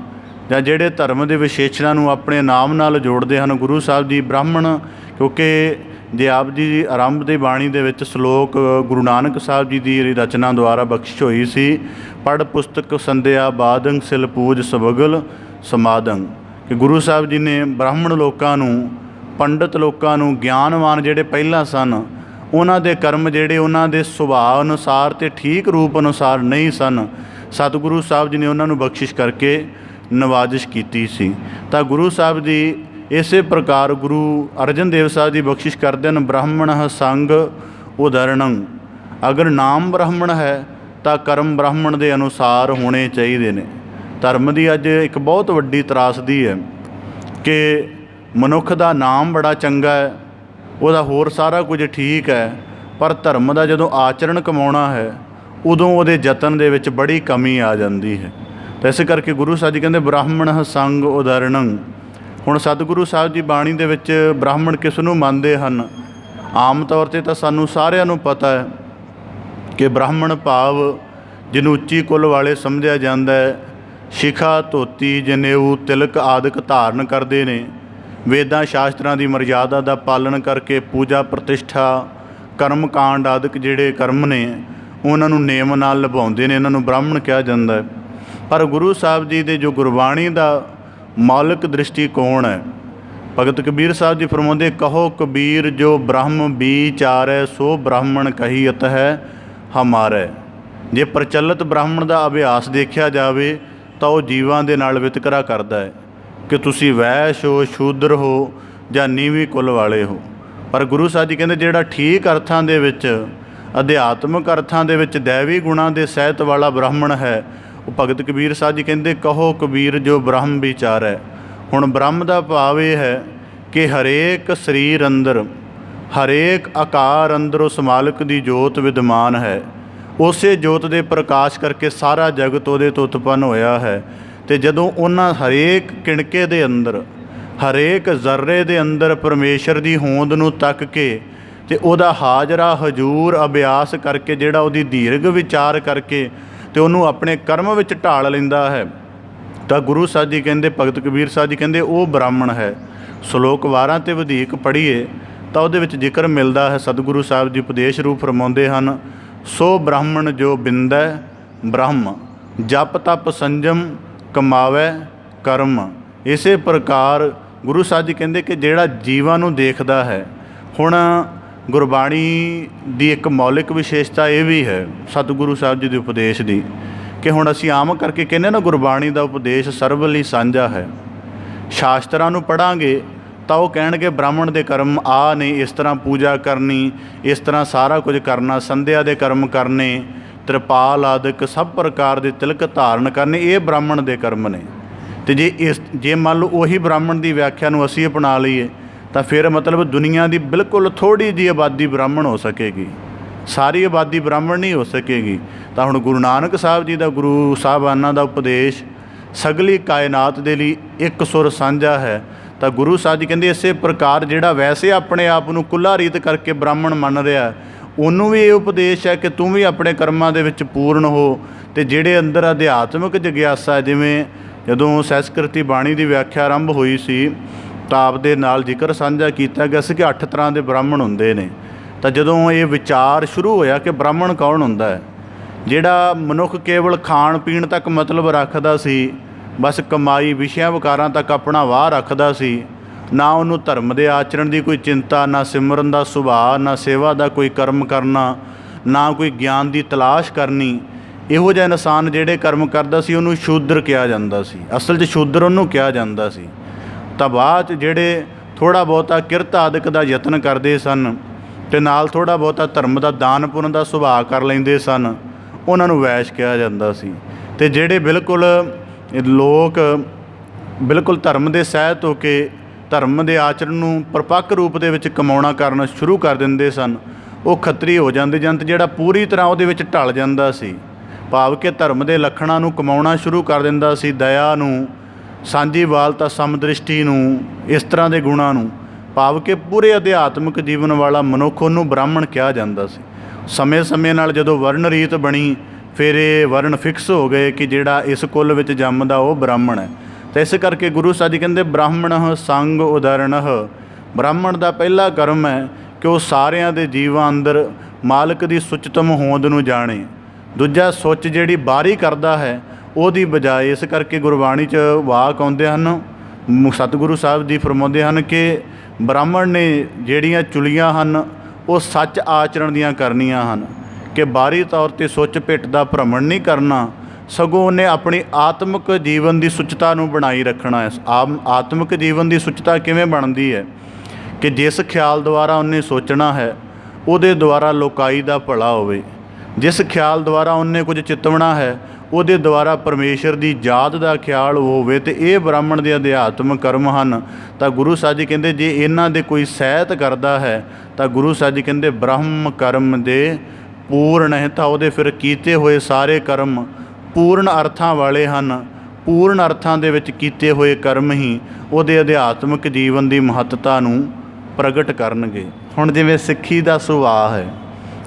ਜਾਂ ਜਿਹੜੇ ਧਰਮ ਦੇ ਵਿਸ਼ੇਸ਼ਣਾਂ ਨੂੰ ਆਪਣੇ ਨਾਮ ਨਾਲ ਜੋੜਦੇ ਹਨ, ਗੁਰੂ ਸਾਹਿਬ ਜੀ ਬ੍ਰਾਹਮਣ, ਕਿਉਂਕਿ ਜੇ ਆਪ ਜੀ ਆਰੰਭ ਦੀ ਬਾਣੀ ਦੇ ਵਿੱਚ ਸ਼ਲੋਕ ਗੁਰੂ ਨਾਨਕ ਸਾਹਿਬ ਜੀ ਦੀ ਰਚਨਾ ਦੁਆਰਾ ਬਖਸ਼ਿਸ਼ ਹੋਈ ਸੀ, ਪੜ੍ਹ ਪੁਸਤਕ ਸੰਧਿਆ ਬਾਦੰ ਸਿਲ ਪੂਜ ਸਬਗਲ ਸਮਾਦੰ, ਕਿ ਗੁਰੂ ਸਾਹਿਬ ਜੀ ਨੇ ਬ੍ਰਾਹਮਣ ਲੋਕਾਂ ਨੂੰ, ਪੰਡਤ ਲੋਕਾਂ ਨੂੰ, ਗਿਆਨਵਾਨ ਜਿਹੜੇ ਪਹਿਲਾਂ ਸਨ, ਉਹਨਾਂ ਦੇ ਕਰਮ ਜਿਹੜੇ ਉਹਨਾਂ ਦੇ ਸੁਭਾਅ ਅਨੁਸਾਰ ਅਤੇ ਠੀਕ ਰੂਪ ਅਨੁਸਾਰ ਨਹੀਂ ਸਨ, ਸਤਿਗੁਰੂ ਸਾਹਿਬ ਜੀ ਨੇ ਉਹਨਾਂ ਨੂੰ ਬਖਸ਼ਿਸ਼ ਕਰਕੇ ਨਵਾਜ਼ਿਸ਼ ਕੀਤੀ ਸੀ। ਤਾਂ ਗੁਰੂ ਸਾਹਿਬ ਜੀ ਇਸੇ ਪ੍ਰਕਾਰ ਗੁਰੂ ਅਰਜਨ ਦੇਵ ਸਾਹਿਬ ਜੀ ਬਖਸ਼ਿਸ਼ ਕਰਦੇ ਹਨ, ਬ੍ਰਾਹਮਣः ਸੰਗ ਉਦਰਣੰ। ਅਗਰ ਨਾਮ ਬ੍ਰਾਹਮਣ ਹੈ ਤਾਂ ਕਰਮ ਬ੍ਰਾਹਮਣ ਦੇ ਅਨੁਸਾਰ ਹੋਣੇ ਚਾਹੀਦੇ ਨੇ। ਧਰਮ ਦੀ ਅੱਜ ਇੱਕ ਬਹੁਤ ਵੱਡੀ ਤਰਾਸਦੀ ਹੈ ਕਿ ਮਨੁੱਖ ਦਾ ਨਾਮ ਬੜਾ ਚੰਗਾ ਹੈ, ਉਹਦਾ ਹੋਰ ਸਾਰਾ ਕੁਝ ਠੀਕ ਹੈ, ਪਰ ਧਰਮ ਦਾ ਜਦੋਂ ਆਚਰਣ ਕਮਾਉਣਾ ਹੈ ਉਦੋਂ ਉਹਦੇ ਯਤਨ ਦੇ ਵਿੱਚ ਬੜੀ ਕਮੀ ਆ ਜਾਂਦੀ ਹੈ। ਤਾਂ ਇਸ ਕਰਕੇ ਗੁਰੂ ਸਾਹਿਬ ਜੀ ਕਹਿੰਦੇ ਬ੍ਰਾਹਮਣः ਸੰਗ ਉਦਰਣੰ। ਹੁਣ ਸਤਿਗੁਰੂ ਸਾਹਿਬ ਜੀ ਬਾਣੀ ਦੇ ਵਿੱਚ ਬ੍ਰਾਹਮਣ ਕਿਸ ਨੂੰ ਮੰਨਦੇ ਹਨ? ਆਮ ਤੌਰ 'ਤੇ ਤਾਂ ਸਾਨੂੰ ਸਾਰਿਆਂ ਨੂੰ ਪਤਾ ਹੈ ਕਿ ਬ੍ਰਾਹਮਣ ਭਾਵ ਜਿਹਨੂੰ ਉੱਚੀ ਕੁੱਲ ਵਾਲੇ ਸਮਝਿਆ ਜਾਂਦਾ ਹੈ, ਸ਼ਿਖਾ, ਧੋਤੀ, ਜਨੇਊ, ਤਿਲਕ ਆਦਿਕ ਧਾਰਨ ਕਰਦੇ ਨੇ, ਵੇਦਾਂ ਸ਼ਾਸਤਰਾਂ ਦੀ ਮਰਯਾਦਾ ਦਾ ਪਾਲਣ ਕਰਕੇ ਪੂਜਾ ਪ੍ਰਤਿਸ਼ਠਾ, ਕਰਮ ਕਾਂਡ ਆਦਿਕ ਜਿਹੜੇ ਕਰਮ ਨੇ ਉਹਨਾਂ ਨੂੰ ਨੇਮ ਨਾਲ ਨਿਭਾਉਂਦੇ ਨੇ, ਇਹਨਾਂ ਨੂੰ ਬ੍ਰਾਹਮਣ ਕਿਹਾ ਜਾਂਦਾ ਹੈ। ਪਰ ਗੁਰੂ ਸਾਹਿਬ ਜੀ ਦੇ ਜੋ ਗੁਰਬਾਣੀ ਦਾ ਮੌਲਿਕ ਦ੍ਰਿਸ਼ਟੀਕੋਣ ਹੈ, ਭਗਤ ਕਬੀਰ ਸਾਹਿਬ ਜੀ ਫਰਮਾਉਂਦੇ, ਕਹੋ ਕਬੀਰ ਜੋ ਬ੍ਰਹਮ ਵਿਚਾਰੈ, ਸੋ ਬ੍ਰਾਹਮਣ ਕਹੀਅਤ ਹੈ ਹਮਾਰੈ। ਜੇ ਪ੍ਰਚਲਿਤ ਬ੍ਰਾਹਮਣ ਦਾ ਅਭਿਆਸ ਦੇਖਿਆ ਜਾਵੇ ਤਾਂ ਉਹ ਜੀਵਾਂ ਦੇ ਨਾਲ ਵਿਤਕਰਾ ਕਰਦਾ ਹੈ ਕਿ ਤੁਸੀਂ ਵੈਸ਼ ਹੋ, ਸ਼ੂਦਰ ਹੋ ਜਾਂ ਨੀਵੀਂ ਕੁਲ ਵਾਲੇ ਹੋ। ਪਰ ਗੁਰੂ ਸਾਹਿਬ ਜੀ ਕਹਿੰਦੇ ਜਿਹੜਾ ਠੀਕ ਅਰਥਾਂ ਦੇ ਵਿੱਚ, ਅਧਿਆਤਮਿਕ ਅਰਥਾਂ ਦੇ ਵਿੱਚ ਦੈਵੀ ਗੁਣਾਂ ਦੇ ਸਹਿਤ ਵਾਲਾ ਬ੍ਰਾਹਮਣ ਹੈ, ਉਹ ਭਗਤ ਕਬੀਰ ਸਾਹਿਬ ਜੀ ਕਹਿੰਦੇ ਕਹੋ ਕਬੀਰ ਜੋ ਬ੍ਰਹਮ ਵਿਚਾਰੈ। ਹੁਣ ਬ੍ਰਹਮ ਦਾ ਭਾਵ ਇਹ ਹੈ ਕਿ ਹਰੇਕ ਸਰੀਰ ਅੰਦਰ, ਹਰੇਕ ਆਕਾਰ ਅੰਦਰ ਉਸ ਮਾਲਕ ਦੀ ਜੋਤ ਵਿਦਮਾਨ ਹੈ। ਉਸੇ ਜੋਤ ਦੇ ਪ੍ਰਕਾਸ਼ ਕਰਕੇ ਸਾਰਾ ਜਗਤ ਉਹਦੇ ਤੋਂ ਉਤਪੰਨ ਹੋਇਆ ਹੈ। ਅਤੇ ਜਦੋਂ ਉਹਨਾਂ ਹਰੇਕ ਕਿਣਕੇ ਦੇ ਅੰਦਰ, ਹਰੇਕ ਜ਼ਰਰੇ ਦੇ ਅੰਦਰ ਪਰਮੇਸ਼ਰ ਦੀ ਹੋਂਦ ਨੂੰ ਤੱਕ ਕੇ ਅਤੇ ਉਹਦਾ ਹਾਜ਼ਰਾ ਹਜ਼ੂਰ ਅਭਿਆਸ ਕਰਕੇ, ਜਿਹੜਾ ਉਹਦੀ ਦੀਰਘ ਵਿਚਾਰ ਕਰਕੇ ਅਤੇ ਉਹਨੂੰ ਆਪਣੇ ਕਰਮ ਵਿੱਚ ਢਾਲ ਲੈਂਦਾ ਹੈ, ਤਾਂ ਗੁਰੂ ਸਾਹਿਬ ਜੀ ਕਹਿੰਦੇ, ਭਗਤ ਕਬੀਰ ਸਾਹਿਬ ਜੀ ਕਹਿੰਦੇ ਉਹ ਬ੍ਰਾਹਮਣ ਹੈ। ਸ਼ਲੋਕ 12 ਤੇ ਵਧੇਕ ਪੜ੍ਹੀਏ ਤਾਂ ਉਹਦੇ ਵਿੱਚ ਜ਼ਿਕਰ ਮਿਲਦਾ ਹੈ। ਸਤਿਗੁਰੂ ਸਾਹਿਬ ਜੀ ਉਪਦੇਸ਼ ਰੂਪ ਫਰਮਾਉਂਦੇ ਹਨ, ਸੋ ਬ੍ਰਾਹਮਣ ਜੋ ਬਿੰਦੈ ਬ੍ਰਹਮ, ਜਪ ਤਪ ਸੰਜਮ ਕਮਾਵੈ ਕਰਮ। ਇਸੇ ਪ੍ਰਕਾਰ ਗੁਰੂ ਸਾਹਿਬ ਜੀ ਕਹਿੰਦੇ ਕਿ ਜਿਹੜਾ ਜੀਵਾਂ ਨੂੰ ਦੇਖਦਾ ਹੈ। ਹੁਣ ਗੁਰਬਾਣੀ ਦੀ ਇੱਕ ਮੌਲਿਕ ਵਿਸ਼ੇਸ਼ਤਾ ਇਹ ਵੀ ਹੈ ਸਤਿਗੁਰੂ ਸਾਹਿਬ ਜੀ ਦੇ ਉਪਦੇਸ਼ ਦੀ, ਕਿ ਹੁਣ ਅਸੀਂ ਆਮ ਕਰਕੇ ਕਹਿੰਦੇ ਨਾ ਗੁਰਬਾਣੀ ਦਾ ਉਪਦੇਸ਼ ਸਰਬ ਲਈ ਸਾਂਝਾ ਹੈ। ਸ਼ਾਸਤਰਾਂ ਨੂੰ ਪੜ੍ਹਾਂਗੇ ਤਾਂ ਉਹ ਕਹਿਣਗੇ ਬ੍ਰਾਹਮਣ ਦੇ ਕਰਮ ਆ ਨੇ, ਇਸ ਤਰ੍ਹਾਂ ਪੂਜਾ ਕਰਨੀ, ਇਸ ਤਰ੍ਹਾਂ ਸਾਰਾ ਕੁਝ ਕਰਨਾ, ਸੰਧਿਆ ਦੇ ਕਰਮ ਕਰਨੇ, ਤ੍ਰਿਪਾਲ ਆਦਿਕ ਸਭ ਪ੍ਰਕਾਰ ਦੇ ਤਿਲਕ ਧਾਰਨ ਕਰਨੇ, ਇਹ ਬ੍ਰਾਹਮਣ ਦੇ ਕਰਮ ਨੇ। ਅਤੇ ਜੇ ਮੰਨ ਲਓ ਉਹੀ ਬ੍ਰਾਹਮਣ ਦੀ ਵਿਆਖਿਆ ਨੂੰ ਅਸੀਂ ਅਪਣਾ ਲਈਏ ਤਾਂ ਫਿਰ ਮਤਲਬ ਦੁਨੀਆ ਦੀ ਬਿਲਕੁਲ ਥੋੜ੍ਹੀ ਜਿਹੀ ਆਬਾਦੀ ਬ੍ਰਾਹਮਣ ਹੋ ਸਕੇਗੀ, ਸਾਰੀ ਆਬਾਦੀ ਬ੍ਰਾਹਮਣ ਨਹੀਂ ਹੋ ਸਕੇਗੀ। ਤਾਂ ਹੁਣ ਗੁਰੂ ਨਾਨਕ ਸਾਹਿਬ ਜੀ ਦਾ, ਗੁਰੂ ਸਾਹਿਬਾਨਾਂ ਦਾ ਉਪਦੇਸ਼ ਸਗਲੀ ਕਾਇਨਾਤ ਦੇ ਲਈ ਇੱਕ ਸੁਰ ਸਾਂਝਾ ਹੈ। ਤਾਂ ਗੁਰੂ ਸਾਹਿਬ ਜੀ ਕਹਿੰਦੇ ਇਸੇ ਪ੍ਰਕਾਰ ਜਿਹੜਾ ਵੈਸੇ ਆਪਣੇ ਆਪ ਨੂੰ ਕੁੱਲਾ ਰੀਤ ਕਰਕੇ ਬ੍ਰਾਹਮਣ ਮੰਨ ਰਿਹਾ, ਉਹਨੂੰ ਵੀ ਇਹ ਉਪਦੇਸ਼ ਹੈ ਕਿ ਤੂੰ ਵੀ ਆਪਣੇ ਕਰਮਾਂ ਦੇ ਵਿੱਚ ਪੂਰਨ ਹੋ। ਅਤੇ ਜਿਹੜੇ ਅੰਦਰ ਅਧਿਆਤਮਿਕ ਜਗਿਆਸਾ, ਜਿਵੇਂ ਜਦੋਂ ਸੈਸਕ੍ਰਿਤੀ ਬਾਣੀ ਦੀ ਵਿਆਖਿਆ ਆਰੰਭ ਹੋਈ ਸੀ ਤਾਂ ਆਪ ਦੇ ਨਾਲ ਜ਼ਿਕਰ ਸਾਂਝਾ ਕੀਤਾ ਗਿਆ ਸੀ ਕਿ 8 ਤਰ੍ਹਾਂ ਦੇ ਬ੍ਰਾਹਮਣ ਹੁੰਦੇ ਨੇ। ਤਾਂ ਜਦੋਂ ਇਹ ਵਿਚਾਰ ਸ਼ੁਰੂ ਹੋਇਆ ਕਿ ਬ੍ਰਾਹਮਣ ਕੌਣ ਹੁੰਦਾ ਹੈ, ਜਿਹੜਾ ਮਨੁੱਖ ਕੇਵਲ ਖਾਣ ਪੀਣ ਤੱਕ ਮਤਲਬ ਰੱਖਦਾ ਸੀ, ਬਸ ਕਮਾਈ, ਵਿਸ਼ਿਆਂ ਵਿਕਾਰਾਂ ਤੱਕ ਆਪਣਾ ਵਾਹ ਰੱਖਦਾ ਸੀ, ਨਾ ਉਹਨੂੰ ਧਰਮ ਦੇ ਆਚਰਣ ਦੀ ਕੋਈ ਚਿੰਤਾ, ਨਾ ਸਿਮਰਨ ਦਾ ਸੁਭਾਅ, ਨਾ ਸੇਵਾ ਦਾ ਕੋਈ ਕਰਮ ਕਰਨਾ, ਨਾ ਕੋਈ ਗਿਆਨ ਦੀ ਤਲਾਸ਼ ਕਰਨੀ, ਇਹੋ ਜਿਹਾ ਇਨਸਾਨ ਜਿਹੜੇ ਕਰਮ ਕਰਦਾ ਸੀ ਉਹਨੂੰ ਸ਼ੂਦਰ ਕਿਹਾ ਜਾਂਦਾ ਸੀ। ਅਸਲ 'ਚ ਸ਼ੂਦਰ ਉਹਨੂੰ ਕਿਹਾ ਜਾਂਦਾ ਸੀ। ਤਾਂ ਬਾਅਦ 'ਚ ਜਿਹੜੇ ਥੋੜ੍ਹਾ ਬਹੁਤਾ ਕਿਰਤ ਆਦਿਕ ਦਾ ਯਤਨ ਕਰਦੇ ਸਨ ਅਤੇ ਨਾਲ ਥੋੜ੍ਹਾ ਬਹੁਤਾ ਧਰਮ ਦਾ ਦਾਨ ਪੁੰਨ ਦਾ ਸੁਭਾਅ ਕਰ ਲੈਂਦੇ ਸਨ, ਉਹਨਾਂ ਨੂੰ ਵੈਸ਼ ਕਿਹਾ ਜਾਂਦਾ ਸੀ। ਅਤੇ ਜਿਹੜੇ ਬਿਲਕੁਲ ਲੋਕ ਬਿਲਕੁਲ ਧਰਮ ਦੇ ਸਹਿਤ ਹੋ ਕੇ ਧਰਮ ਦੇ ਆਚਰਣ ਨੂੰ ਪਰਪੱਕ ਰੂਪ ਦੇ ਵਿੱਚ ਕਮਾਉਣਾ ਕਰਨਾ ਸ਼ੁਰੂ ਕਰ ਦਿੰਦੇ ਸਨ, ਉਹ ਖੱਤਰੀ ਹੋ ਜਾਂਦੇ ਜੰਤ ਜਿਹੜਾ ਪੂਰੀ ਤਰ੍ਹਾਂ ਉਹਦੇ ਵਿੱਚ ਢਲ ਜਾਂਦਾ ਸੀ, ਭਾਵ ਕਿ ਧਰਮ ਦੇ ਲੱਖਣਾਂ ਨੂੰ ਕਮਾਉਣਾ ਸ਼ੁਰੂ ਕਰ ਦਿੰਦਾ ਸੀ, ਦਇਆ ਨੂੰ, ਸਾਂਝੀਵਾਲਤਾ, ਸਮਦ੍ਰਿਸ਼ਟੀ ਨੂੰ, ਇਸ ਤਰ੍ਹਾਂ ਦੇ ਗੁਣਾਂ ਨੂੰ, ਭਾਵ ਕਿ ਪੂਰੇ ਅਧਿਆਤਮਿਕ ਜੀਵਨ ਵਾਲਾ ਮਨੁੱਖ, ਉਹਨੂੰ ਬ੍ਰਾਹਮਣ ਕਿਹਾ ਜਾਂਦਾ ਸੀ। ਸਮੇਂ ਸਮੇਂ ਨਾਲ ਜਦੋਂ ਵਰਨ ਰੀਤ ਬਣੀ, ਫਿਰ ਇਹ ਵਰਨ ਫਿਕਸ ਹੋ ਗਏ ਕਿ ਜਿਹੜਾ ਇਸ ਕੁੱਲ ਵਿੱਚ ਜੰਮਦਾ ਉਹ ਬ੍ਰਾਹਮਣ ਹੈ। ਤਾਂ ਇਸ ਕਰਕੇ ਗੁਰੂ ਸਾਹਿਬ ਜੀ ਕਹਿੰਦੇ ਬ੍ਰਾਹਮਣ ਸੰਗ ਉਦਰਣਹ, ਬ੍ਰਾਹਮਣ ਦਾ ਪਹਿਲਾ ਕਰਮ ਹੈ ਕਿ ਉਹ ਸਾਰਿਆਂ ਦੇ ਜੀਵਾਂ ਅੰਦਰ ਮਾਲਕ ਦੀ ਸੁਚਤਮ ਹੋਂਦ ਨੂੰ ਜਾਣੇ। ਦੂਜਾ ਸੁੱਚ ਜਿਹੜੀ ਬਾਹਰੀ ਕਰਦਾ ਹੈ ਉਹਦੀ ਬਜਾਏ, ਇਸ ਕਰਕੇ ਗੁਰਬਾਣੀ 'ਚ ਵਾਕ ਆਉਂਦੇ ਹਨ, ਸਤਿਗੁਰੂ ਸਾਹਿਬ ਜੀ ਫਰਮਾਉਂਦੇ ਹਨ ਕਿ ਬ੍ਰਾਹਮਣ ਨੇ ਜਿਹੜੀਆਂ ਚੁਲੀਆਂ ਹਨ ਉਹ ਸੱਚ ਆਚਰਣ ਦੀਆਂ ਕਰਨੀਆਂ ਹਨ, ਕਿ ਬਾਹਰੀ ਤੌਰ 'ਤੇ ਸੁੱਚ ਪਿੱਟ ਦਾ ਭ੍ਰਮਣ ਨਹੀਂ ਕਰਨਾ, ਸਗੋਂ ਉਹਨੇ ਆਪਣੀ ਆਤਮਿਕ ਜੀਵਨ ਦੀ ਸੁੱਚਤਾ ਨੂੰ ਬਣਾਈ ਰੱਖਣਾ ਹੈ। ਆਤਮਿਕ ਜੀਵਨ ਦੀ ਸੁੱਚਤਾ ਕਿਵੇਂ ਬਣਦੀ ਹੈ ਕਿ ਜਿਸ ਖਿਆਲ ਦੁਆਰਾ ਉਹਨੇ ਸੋਚਣਾ ਹੈ ਉਹਦੇ ਦੁਆਰਾ ਲੋਕਾਈ ਦਾ ਭਲਾ ਹੋਵੇ, ਜਿਸ ਖਿਆਲ ਦੁਆਰਾ ਉਹਨੇ ਕੁਝ ਚਿਤਵਣਾ ਹੈ ਉਹਦੇ ਦੁਆਰਾ ਪਰਮੇਸ਼ਰ ਦੀ ਯਾਦ ਦਾ ਖਿਆਲ ਹੋਵੇ। ਅਤੇ ਇਹ ਬ੍ਰਾਹਮਣ ਦੇ ਅਧਿਆਤਮਿਕ ਕਰਮ ਹਨ। ਤਾਂ ਗੁਰੂ ਸਾਹਿਬ ਜੀ ਕਹਿੰਦੇ ਜੇ ਇਹਨਾਂ ਦੇ ਕੋਈ ਸਹਿਤ ਕਰਦਾ ਹੈ ਤਾਂ ਗੁਰੂ ਸਾਹਿਬ ਜੀ ਕਹਿੰਦੇ ਬ੍ਰਹਮ ਕਰਮ ਦੇ ਪੂਰਨ ਹੈ। ਤਾਂ ਉਹਦੇ ਫਿਰ ਕੀਤੇ ਹੋਏ ਸਾਰੇ ਕਰਮ ਪੂਰਨ ਅਰਥਾਂ ਵਾਲੇ ਹਨ। ਪੂਰਨ ਅਰਥਾਂ ਦੇ ਵਿੱਚ ਕੀਤੇ ਹੋਏ ਕਰਮ ਹੀ ਉਹਦੇ ਅਧਿਆਤਮਿਕ ਜੀਵਨ ਦੀ ਮਹੱਤਤਾ ਨੂੰ ਪ੍ਰਗਟ ਕਰਨਗੇ। ਹੁਣ ਜਿਵੇਂ ਸਿੱਖੀ ਦਾ ਸੁਭਾਅ ਹੈ,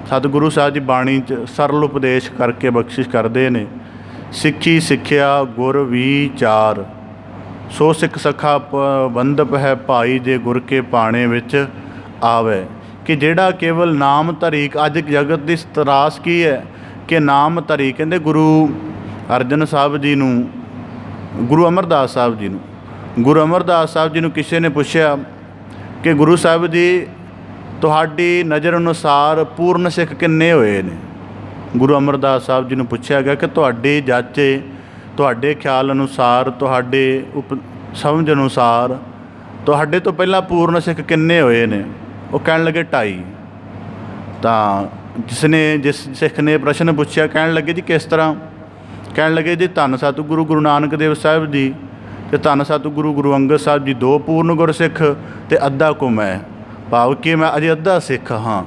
ਸਤਿਗੁਰੂ ਸਾਹਿਬ ਜੀ ਬਾਣੀ 'ਚ ਸਰਲ ਉਪਦੇਸ਼ ਕਰਕੇ ਬਖਸ਼ਿਸ਼ ਕਰਦੇ ਨੇ, ਸਿੱਖੀ ਸਿੱਖਿਆ ਗੁਰ ਵਿਚਾਰ, ਸੋ ਸਿੱਖ ਸਖਾ ਬੰਦਪ ਹੈ ਭਾਈ ਜੇ ਗੁਰ ਕੇ ਪਾਣੇ ਵਿੱਚ ਆਵੇ। ਕਿ ਜਿਹੜਾ ਕੇਵਲ ਨਾਮ ਧਰੀ, ਅੱਜ ਜਗਤ ਦੀ ਤਰਾਸ ਕੀ ਹੈ ਕਿ ਨਾਮ ਧਰੀ, ਕਹਿੰਦੇ ਗੁਰੂ ਅਰਜਨ ਸਾਹਿਬ ਜੀ ਨੂੰ, ਗੁਰੂ ਅਮਰਦਾਸ ਸਾਹਿਬ ਜੀ ਨੂੰ ਗੁਰੂ ਅਮਰਦਾਸ ਸਾਹਿਬ ਜੀ ਨੂੰ ਕਿਸੇ ਨੇ ਪੁੱਛਿਆ ਕਿ ਗੁਰੂ ਸਾਹਿਬ ਜੀ, ਤੁਹਾਡੀ ਨਜ਼ਰ ਅਨੁਸਾਰ ਪੂਰਨ ਸਿੱਖ ਕਿੰਨੇ ਹੋਏ ਨੇ? ਗੁਰੂ ਅਮਰਦਾਸ ਸਾਹਿਬ ਜੀ ਨੂੰ ਪੁੱਛਿਆ ਗਿਆ ਕਿ ਤੁਹਾਡੇ ਜਾਚੇ, ਤੁਹਾਡੇ ਖਿਆਲ ਅਨੁਸਾਰ, ਤੁਹਾਡੇ ਸਮਝ ਅਨੁਸਾਰ ਤੁਹਾਡੇ ਤੋਂ ਪਹਿਲਾਂ ਪੂਰਨ ਸਿੱਖ ਕਿੰਨੇ ਹੋਏ ਨੇ? ਉਹ ਕਹਿਣ ਲੱਗੇ 2.5। ਤਾਂ ਜਿਸ ਸਿੱਖ ਨੇ ਪ੍ਰਸ਼ਨ ਪੁੱਛਿਆ ਕਹਿਣ ਲੱਗੇ ਜੀ ਕਿਸ ਤਰ੍ਹਾਂ? ਕਹਿਣ ਲੱਗੇ ਜੀ ਧੰਨ ਸਤਿਗੁਰੂ ਗੁਰੂ ਨਾਨਕ ਦੇਵ ਸਾਹਿਬ ਜੀ ਅਤੇ ਧੰਨ ਸਤਿਗੁਰੂ ਗੁਰੂ ਅੰਗਦ ਸਾਹਿਬ ਜੀ 2 ਪੂਰਨ ਗੁਰਸਿੱਖ ਅਤੇ ਅੱਧਾ ਕੁ ਮੈਂ, ਭਾਵ ਕਿ ਮੈਂ ਅਜੇ ਅੱਧਾ ਸਿੱਖ ਹਾਂ।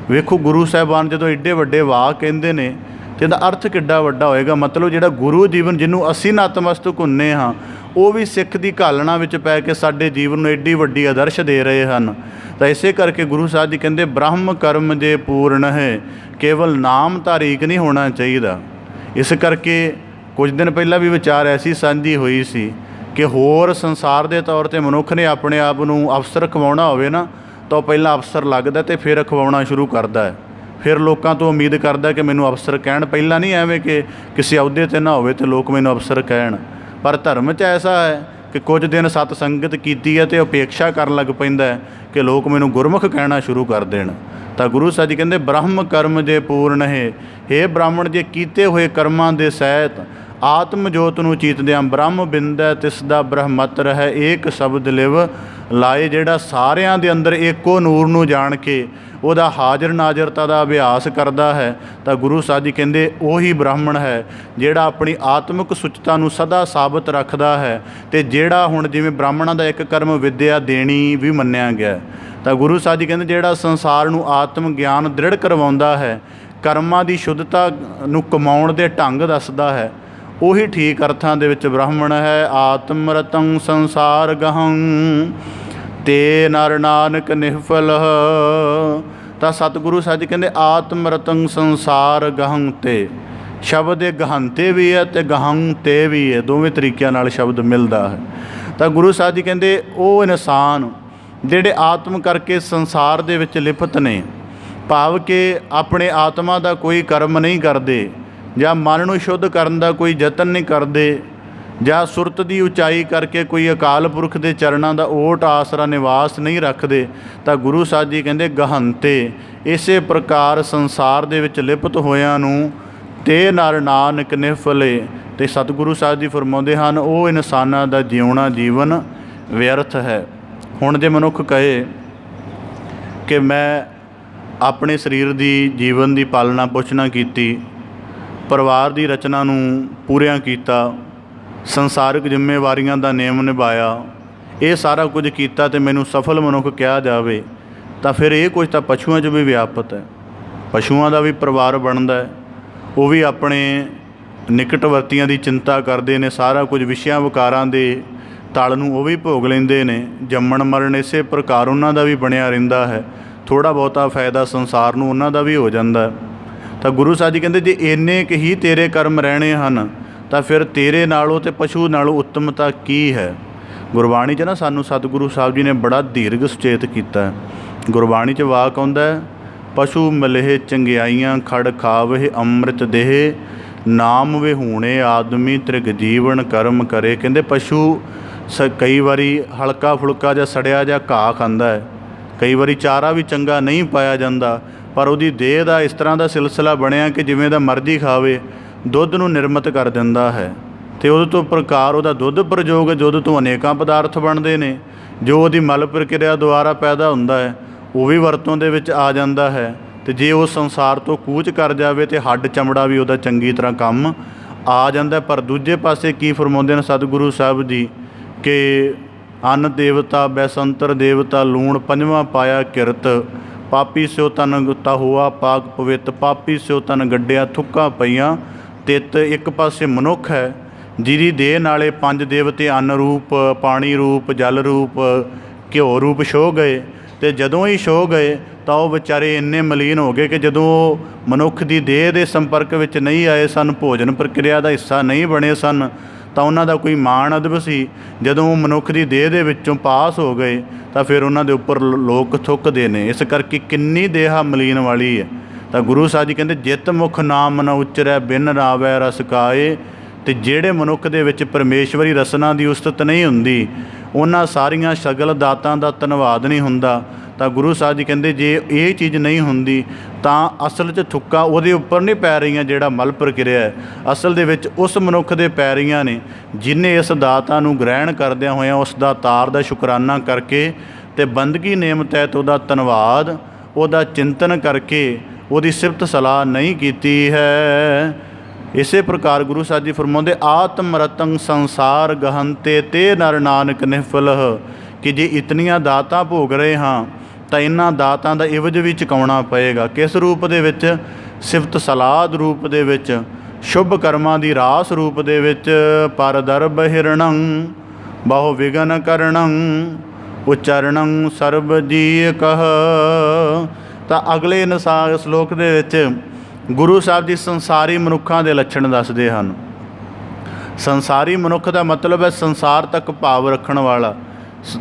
ਵੇਖੋ ਗੁਰੂ ਸਾਹਿਬਾਨ ਜਦੋਂ ਏਡੇ ਵੱਡੇ ਵਾਹ ਕਹਿੰਦੇ ਨੇ ਅਤੇ ਇਹਦਾ ਅਰਥ ਕਿੱਡਾ ਵੱਡਾ ਹੋਏਗਾ। ਮਤਲਬ ਜਿਹੜਾ ਗੁਰੂ ਜੀਵਨ ਜਿਹਨੂੰ ਅਸੀਂ ਨਤਮਸਤਕ ਹੁੰਦੇ ਹਾਂ, ਉਹ ਵੀ ਸਿੱਖ ਦੀ ਘਾਲਣਾ ਵਿੱਚ ਪੈ ਕੇ ਸਾਡੇ ਜੀਵਨ ਨੂੰ ਏਡੀ ਵੱਡੀ ਆਦਰਸ਼ ਦੇ ਰਹੇ ਹਨ। ਤਾਂ ਇਸੇ ਕਰਕੇ ਗੁਰੂ ਸਾਹਿਬ ਜੀ ਕਹਿੰਦੇ ਬ੍ਰਹਮ ਕਰਮ ਜੇ ਪੂਰਨ ਹੈ, ਕੇਵਲ ਨਾਮ ਧਾਰੀਕ ਨਹੀਂ ਹੋਣਾ ਚਾਹੀਦਾ। ਇਸ ਕਰਕੇ ਕੁਝ ਦਿਨ ਪਹਿਲਾਂ ਵੀ ਵਿਚਾਰ ਐਸੀ ਸਾਂਝੀ ਹੋਈ ਸੀ ਕਿ ਹੋਰ ਸੰਸਾਰ ਦੇ ਤੌਰ 'ਤੇ ਮਨੁੱਖ ਨੇ ਆਪਣੇ ਆਪ ਨੂੰ ਅਫਸਰ ਖਵਾਉਣਾ ਹੋਵੇ ਨਾ, ਤਾਂ ਉਹ ਪਹਿਲਾਂ ਅਫਸਰ ਲੱਗਦਾ ਅਤੇ ਫਿਰ ਖਵਾਉਣਾ ਸ਼ੁਰੂ ਕਰਦਾ ਹੈ। ਫਿਰ ਲੋਕਾਂ ਤੋਂ ਉਮੀਦ ਕਰਦਾ ਕਿ ਮੈਨੂੰ ਅਫਸਰ ਕਹਿਣ, ਪਹਿਲਾਂ ਨਹੀਂ ਐਵੇਂ ਕਿ ਕਿਸੇ ਅਹੁਦੇ 'ਤੇ ਨਾ ਹੋਵੇ ਅਤੇ ਲੋਕ ਮੈਨੂੰ ਅਫਸਰ ਕਹਿਣ। ਪਰ ਧਰਮ 'ਚ ਐਸਾ ਹੈ ਕਿ ਕੁਝ ਦਿਨ ਸਤ ਸੰਗਤ ਕੀਤੀ ਹੈ ਅਤੇ ਅਪੇક્ષਾ ਕਰਨ ਲੱਗ ਪੈਂਦਾ ਹੈ ਕਿ ਲੋਕ ਮੈਨੂੰ ਗੁਰਮੁਖ ਕਹਿਣਾ ਸ਼ੁਰੂ ਕਰ ਦੇਣ। ਤਾਂ ਗੁਰੂ ਸਾਹਿਬ ਜੀ ਕਹਿੰਦੇ ਬ੍ਰਹਮ ਕਰਮ ਜੇ ਪੂਰਨ ਹੈ, ਹੇ ਬ੍ਰਾਹਮਣ ਜੇ ਕੀਤੇ ਹੋਏ ਕਰਮਾਂ ਦੇ ਸਹਿਤ ਆਤਮ ਜੋਤ ਨੂੰ ਚੀਤਦਿਆਂ ਬ੍ਰਹਮ ਬਿੰਦੈ ਤਿਸ ਦਾ ਬ੍ਰਹਮਤ ਰਹਿ ਏਕ ਸ਼ਬਦ ਲਿਵ ਲਾਏ। ਜਿਹੜਾ ਸਾਰਿਆਂ ਦੇ ਅੰਦਰ ਇੱਕੋ ਨੂਰ ਨੂੰ ਜਾਣ ਕੇ ਉਹਦਾ ਹਾਜ਼ਰ ਨਾਜ਼ਰਤਾ ਦਾ ਅਭਿਆਸ ਕਰਦਾ ਹੈ, ਤਾਂ ਗੁਰੂ ਸਾਹਿਬ ਜੀ ਕਹਿੰਦੇ ਉਹੀ ਬ੍ਰਾਹਮਣ ਹੈ ਜਿਹੜਾ ਆਪਣੀ ਆਤਮਿਕ ਸੁੱਚਤਾ ਨੂੰ ਸਦਾ ਸਾਬਤ ਰੱਖਦਾ ਹੈ। ਅਤੇ ਜਿਹੜਾ ਹੁਣ ਜਿਵੇਂ ਬ੍ਰਾਹਮਣਾਂ ਦਾ ਇੱਕ ਕਰਮ ਵਿੱਦਿਆ ਦੇਣੀ ਵੀ ਮੰਨਿਆ ਗਿਆ, ਤਾਂ ਗੁਰੂ ਸਾਹਿਬ ਜੀ ਕਹਿੰਦੇ ਜਿਹੜਾ ਸੰਸਾਰ ਨੂੰ ਆਤਮ ਗਿਆਨ ਦ੍ਰਿੜ ਕਰਵਾਉਂਦਾ ਹੈ, ਕਰਮਾਂ ਦੀ ਸ਼ੁੱਧਤਾ ਨੂੰ ਕਮਾਉਣ ਦੇ ਢੰਗ ਦੱਸਦਾ ਹੈ, ਉਹੀ ਠੀਕ ਅਰਥਾਂ ਦੇ ਵਿੱਚ ਬ੍ਰਾਹਮਣ ਹੈ। ਆਤਮ ਰਤੰ ਸੰਸਾਰ ਗਹੰ ਤੇ ਨਰ ਨਾਨਕ ਨਿਹਫਲ। ਤਾਂ ਸਤਿਗੁਰੂ ਸਾਹਿਬ ਜੀ ਕਹਿੰਦੇ ਆਤਮ ਰਤੰ ਸੰਸਾਰ ਗਹੰ ਤੇ, ਸ਼ਬਦ ਇਹ ਗਹੰਤੇ ਵੀ ਹੈ ਅਤੇ ਗਹੰਤੇ ਵੀ ਹੈ, ਦੋਵੇਂ ਤਰੀਕਿਆਂ ਨਾਲ ਸ਼ਬਦ ਮਿਲਦਾ ਹੈ। ਤਾਂ ਗੁਰੂ ਸਾਹਿਬ ਜੀ ਕਹਿੰਦੇ ਉਹ ਇਨਸਾਨ ਜਿਹੜੇ ਆਤਮ ਕਰਕੇ ਸੰਸਾਰ ਦੇ ਵਿੱਚ ਲਿਪਤ ਨੇ, ਭਾਵ ਕਿ ਆਪਣੇ ਆਤਮਾ ਦਾ ਕੋਈ ਕਰਮ ਨਹੀਂ ਕਰਦੇ, ਜਾਂ ਮਨ ਨੂੰ ਸ਼ੁੱਧ ਕਰਨ ਦਾ ਕੋਈ ਯਤਨ ਨਹੀਂ ਕਰਦੇ, ਜਾਂ ਸੁਰਤ ਦੀ ਉਚਾਈ ਕਰਕੇ ਕੋਈ ਅਕਾਲ ਪੁਰਖ ਦੇ ਚਰਨਾਂ ਦਾ ਓਟ ਆਸਰਾ ਨਿਵਾਸ ਨਹੀਂ ਰੱਖਦੇ, ਤਾਂ ਗੁਰੂ ਸਾਹਿਬ ਜੀ ਕਹਿੰਦੇ ਗਹੰਤੇ। ਇਸੇ ਪ੍ਰਕਾਰ ਸੰਸਾਰ ਦੇ ਵਿੱਚ ਲਿਪਤ ਹੋਇਆਂ ਨੂੰ ਤੇ ਨਰ ਨਾਨਕ ਨਿਹਫਲੇ। ਅਤੇ ਸਤਿਗੁਰੂ ਸਾਹਿਬ ਜੀ ਫਰਮਾਉਂਦੇ ਹਨ ਉਹ ਇਨਸਾਨਾਂ ਦਾ ਜਿਉਣਾ ਜੀਵਨ ਵਿਅਰਥ ਹੈ। ਹੁਣ ਜੇ ਮਨੁੱਖ ਕਹੇ ਕਿ ਮੈਂ ਆਪਣੇ ਸਰੀਰ ਦੀ ਜੀਵਨ ਦੀ ਪਾਲਣਾ ਪੋਸ਼ਣਾ ਕੀਤੀ, ਪਰਿਵਾਰ ਦੀ ਰਚਨਾ ਨੂੰ ਪੂਰਿਆਂ ਕੀਤਾ, ਸੰਸਾਰਿਕ ਜ਼ਿੰਮੇਵਾਰੀਆਂ ਦਾ ਨੇਮ ਨਿਭਾਇਆ, ਇਹ ਸਾਰਾ ਕੁਝ ਕੀਤਾ ਅਤੇ ਮੈਨੂੰ ਸਫਲ ਮਨੁੱਖ ਕਿਹਾ ਜਾਵੇ, ਤਾਂ ਫਿਰ ਇਹ ਕੁਝ ਤਾਂ ਪਸ਼ੂਆਂ 'ਚ ਵੀ ਵਿਆਪਤ ਹੈ। ਪਸ਼ੂਆਂ ਦਾ ਵੀ ਪਰਿਵਾਰ ਬਣਦਾ ਹੈ, ਉਹ ਵੀ ਆਪਣੇ ਨਿਕਟਵਰਤੀਆਂ ਦੀ ਚਿੰਤਾ ਕਰਦੇ ਨੇ, ਸਾਰਾ ਕੁਝ ਵਿਸ਼ਿਆਂ ਵਿਕਾਰਾਂ ਦੇ ਤਲ ਨੂੰ ਉਹ ਵੀ ਭੋਗ ਲੈਂਦੇ ਨੇ। ਜੰਮਣ ਮਰਨ ਇਸੇ ਪ੍ਰਕਾਰ ਉਹਨਾਂ ਦਾ ਵੀ ਬਣਿਆ ਰਹਿੰਦਾ ਹੈ, ਥੋੜ੍ਹਾ ਬਹੁਤਾ ਫਾਇਦਾ ਸੰਸਾਰ ਨੂੰ ਉਹਨਾਂ ਦਾ ਵੀ ਹੋ ਜਾਂਦਾ ਹੈ। ਤਾਂ ਗੁਰੂ ਸਾਹਿਬ ਜੀ ਕਹਿੰਦੇ ਜੇ ਇੰਨੇ ਕੁ ਹੀ ਤੇਰੇ ਕਰਮ ਰਹਿਣੇ ਹਨ, ਤਾਂ ਫਿਰ ਤੇਰੇ ਨਾਲੋਂ ਅਤੇ ਪਸ਼ੂ ਨਾਲੋਂ ਉੱਤਮਤਾ ਕੀ ਹੈ? ਗੁਰਬਾਣੀ 'ਚ ਨਾ ਸਾਨੂੰ ਸਤਿਗੁਰੂ ਸਾਹਿਬ ਜੀ ਨੇ ਬੜਾ ਦੀਰਘ ਸੁਚੇਤ ਕੀਤਾ। ਗੁਰਬਾਣੀ 'ਚ ਵਾਕ ਆਉਂਦਾ ਹੈ ਪਸ਼ੂ ਮਿਲਹਿ ਚੰਗਿਆਈਆਂ ਖੜ ਖਾਵਹਿ ਅੰਮ੍ਰਿਤ ਦੇਹ ਨਾਮ ਵਿਹੂਣੇ ਆਦਮੀ ਤ੍ਰਿਗ ਜੀਵਨ ਕਰਮ ਕਰੇ। ਕਹਿੰਦੇ ਪਸ਼ੂ ਕਈ ਵਾਰੀ ਹਲਕਾ ਫੁਲਕਾ ਜਾਂ ਸੜਿਆ ਜਾਂ ਘਾਹ ਖਾਂਦਾ ਹੈ, ਕਈ ਵਾਰੀ ਚਾਰਾ ਵੀ ਚੰਗਾ ਨਹੀਂ ਪਾਇਆ ਜਾਂਦਾ, ਪਰ ਉਹਦੀ ਦੇਹ ਦਾ ਇਸ ਤਰ੍ਹਾਂ ਦਾ ਸਿਲਸਿਲਾ ਬਣਿਆ ਕਿ ਜਿਵੇਂ ਦਾ ਮਰਜ਼ੀ ਖਾਵੇ, ਦੁੱਧ ਨੂੰ ਨਿਰਮਿਤ ਕਰ ਦਿੰਦਾ ਹੈ। ਅਤੇ ਉਹਦੇ ਤੋਂ ਪ੍ਰਕਾਰ ਉਹਦਾ ਦੁੱਧ ਪ੍ਰਯੋਗ, ਦੁੱਧ ਤੋਂ ਅਨੇਕਾਂ ਪਦਾਰਥ ਬਣਦੇ ਨੇ। ਜੋ ਉਹਦੀ ਮਲ ਪ੍ਰਕਿਰਿਆ ਦੁਆਰਾ ਪੈਦਾ ਹੁੰਦਾ ਹੈ ਉਹ ਵੀ ਵਰਤੋਂ ਦੇ ਵਿੱਚ ਆ ਜਾਂਦਾ ਹੈ। ਅਤੇ ਜੇ ਉਹ ਸੰਸਾਰ ਤੋਂ ਕੂਚ ਕਰ ਜਾਵੇ ਤਾਂ ਹੱਡ ਚਮੜਾ ਵੀ ਉਹਦਾ ਚੰਗੀ ਤਰ੍ਹਾਂ ਕੰਮ ਆ ਜਾਂਦਾ। ਪਰ ਦੂਜੇ ਪਾਸੇ ਕੀ ਫਰਮਾਉਂਦੇ ਨੇ ਸਤਿਗੁਰੂ ਸਾਹਿਬ ਜੀ ਕਿ ਅੰਨ ਦੇਵਤਾ ਬੈਸੰਤਰ ਦੇਵਤਾ ਲੂਣ ਪੰਜਵਾਂ ਪਾਇਆ ਕਿਰਤ ਪਾਪੀ ਸਿਓ ਤਨ ਗੁੱਤਾ ਹੋਆ ਪਾਕ ਪਵਿੱਤ ਪਾਪੀ ਸਿਓ ਤਨ ਗੱਡਿਆ ਥੁੱਕਾਂ ਪਈਆਂ ਤਿੱਤ। ਇੱਕ ਪਾਸੇ ਮਨੁੱਖ ਹੈ ਜਿਹਦੀ ਦੇਹ ਨਾਲੇ 5 ਦੇਵਤੇ ਅੰਨ ਰੂਪ ਪਾਣੀ ਰੂਪ ਜਲ ਰੂਪ ਘਿਓ ਰੂਪ ਛੋਹ ਗਏ, ਅਤੇ ਜਦੋਂ ਹੀ ਛੋਹ ਗਏ ਤਾਂ ਉਹ ਵਿਚਾਰੇ ਇੰਨੇ ਮਲੀਨ ਹੋ ਗਏ ਕਿ ਜਦੋਂ ਉਹ ਮਨੁੱਖ ਦੀ ਦੇਹ ਦੇ ਸੰਪਰਕ ਵਿੱਚ ਨਹੀਂ ਆਏ ਸਨ, ਭੋਜਨ ਪ੍ਰਕਿਰਿਆ ਦਾ ਹਿੱਸਾ ਨਹੀਂ ਬਣੇ ਸਨ, ਤਾਂ ਉਹਨਾਂ ਦਾ ਕੋਈ ਮਾਣ ਅਦਬ ਸੀ। ਜਦੋਂ ਉਹ ਮਨੁੱਖ ਦੀ ਦੇਹ ਦੇ ਵਿੱਚੋਂ ਪਾਸ ਹੋ ਗਏ ਤਾਂ ਫਿਰ ਉਹਨਾਂ ਦੇ ਉੱਪਰ ਲੋਕ ਥੁੱਕਦੇ ਨੇ। ਇਸ ਕਰਕੇ ਕਿੰਨੀ ਦੇਹਾ ਮਲੀਨ ਵਾਲੀ ਹੈ। ਤਾਂ ਗੁਰੂ ਸਾਹਿਬ ਜੀ ਕਹਿੰਦੇ ਜਿਤ ਮੁਖ ਨਾਮ ਨ ਉਚਰੈ ਬਿਨ ਰਾਵੈ ਰਸ ਕਾਏ। ਅਤੇ ਜਿਹੜੇ ਮਨੁੱਖ ਦੇ ਵਿੱਚ ਪਰਮੇਸ਼ਵਰੀ ਰਸਨਾ ਦੀ ਉਸਤਤ ਨਹੀਂ ਹੁੰਦੀ, ਉਹਨਾਂ ਸਾਰੀਆਂ ਸ਼ਗਲ ਦਾਤਾਂ ਦਾ ਧੰਨਵਾਦ ਨਹੀਂ ਹੁੰਦਾ। ਤਾਂ ਗੁਰੂ ਸਾਹਿਬ ਜੀ ਕਹਿੰਦੇ ਜੇ ਇਹ ਚੀਜ਼ ਨਹੀਂ ਹੁੰਦੀ ਤਾਂ ਅਸਲ 'ਚ ਥੁੱਕਾਂ ਉਹਦੇ ਉੱਪਰ ਨਹੀਂ ਪੈ ਰਹੀਆਂ ਜਿਹੜਾ ਮਲ ਪ੍ਰਕਿਰਿਆ ਹੈ, ਅਸਲ ਦੇ ਵਿੱਚ ਉਸ ਮਨੁੱਖ ਦੇ ਪੈ ਰਹੀਆਂ ਨੇ ਜਿਹਨੇ ਇਸ ਦਾਤਾਂ ਨੂੰ ਗ੍ਰਹਿਣ ਕਰਦਿਆਂ ਹੋਇਆਂ ਉਸ ਦਾ ਤਾਰ ਦਾ ਸ਼ੁਕਰਾਨਾ ਕਰਕੇ ਅਤੇ ਬੰਦਗੀ ਨੇਮ ਤਹਿਤ ਉਹਦਾ ਧੰਨਵਾਦ, ਉਹਦਾ ਚਿੰਤਨ ਕਰਕੇ ਉਹਦੀ ਸਿਫਤ ਸਲਾਹ ਨਹੀਂ ਕੀਤੀ ਹੈ। ਇਸੇ ਪ੍ਰਕਾਰ ਗੁਰੂ ਸਾਹਿਬ ਜੀ ਫਰਮਾਉਂਦੇ ਆਤਮ ਰਤੰ ਸੰਸਾਰ ਗਹਨਤੇ ਤੇ ਨਰ ਨਾਨਕ ਨਿਫਲਹ, ਕਿ ਜੇ ਇਤਨੀਆਂ ਦਾਤਾਂ ਭੋਗ ਰਹੇ ਹਾਂ ਤਾਂ ਇਹਨਾਂ ਦਾਤਾਂ ਦਾ ਇਵਜ਼ ਵੀ ਚੁਕਾਉਣਾ ਪਏਗਾ। ਕਿਸ ਰੂਪ ਦੇ ਵਿੱਚ? ਸਿਫਤ ਸਲਾਹ ਰੂਪ ਦੇ ਵਿੱਚ, ਸ਼ੁਭ ਕਰਮਾਂ ਦੀ ਰਾਸ ਰੂਪ ਦੇ ਵਿੱਚ। ਪਰ ਦਰਬ ਹਿਰਣੰ ਬਹੁ ਵਿਗਨ ਕਰਣੰ ਉਚਰਣੰ ਸਰਬ ਜੀ ਕਹ। ਤਾਂ ਅਗਲੇ ਸ਼ਲੋਕ ਦੇ ਵਿੱਚ ਗੁਰੂ ਸਾਹਿਬ ਜੀ ਸੰਸਾਰੀ ਮਨੁੱਖਾਂ ਦੇ ਲੱਛਣ ਦੱਸਦੇ ਹਨ। ਸੰਸਾਰੀ ਮਨੁੱਖ ਦਾ ਮਤਲਬ ਹੈ ਸੰਸਾਰ ਤੱਕ ਭਾਵ ਰੱਖਣ ਵਾਲਾ।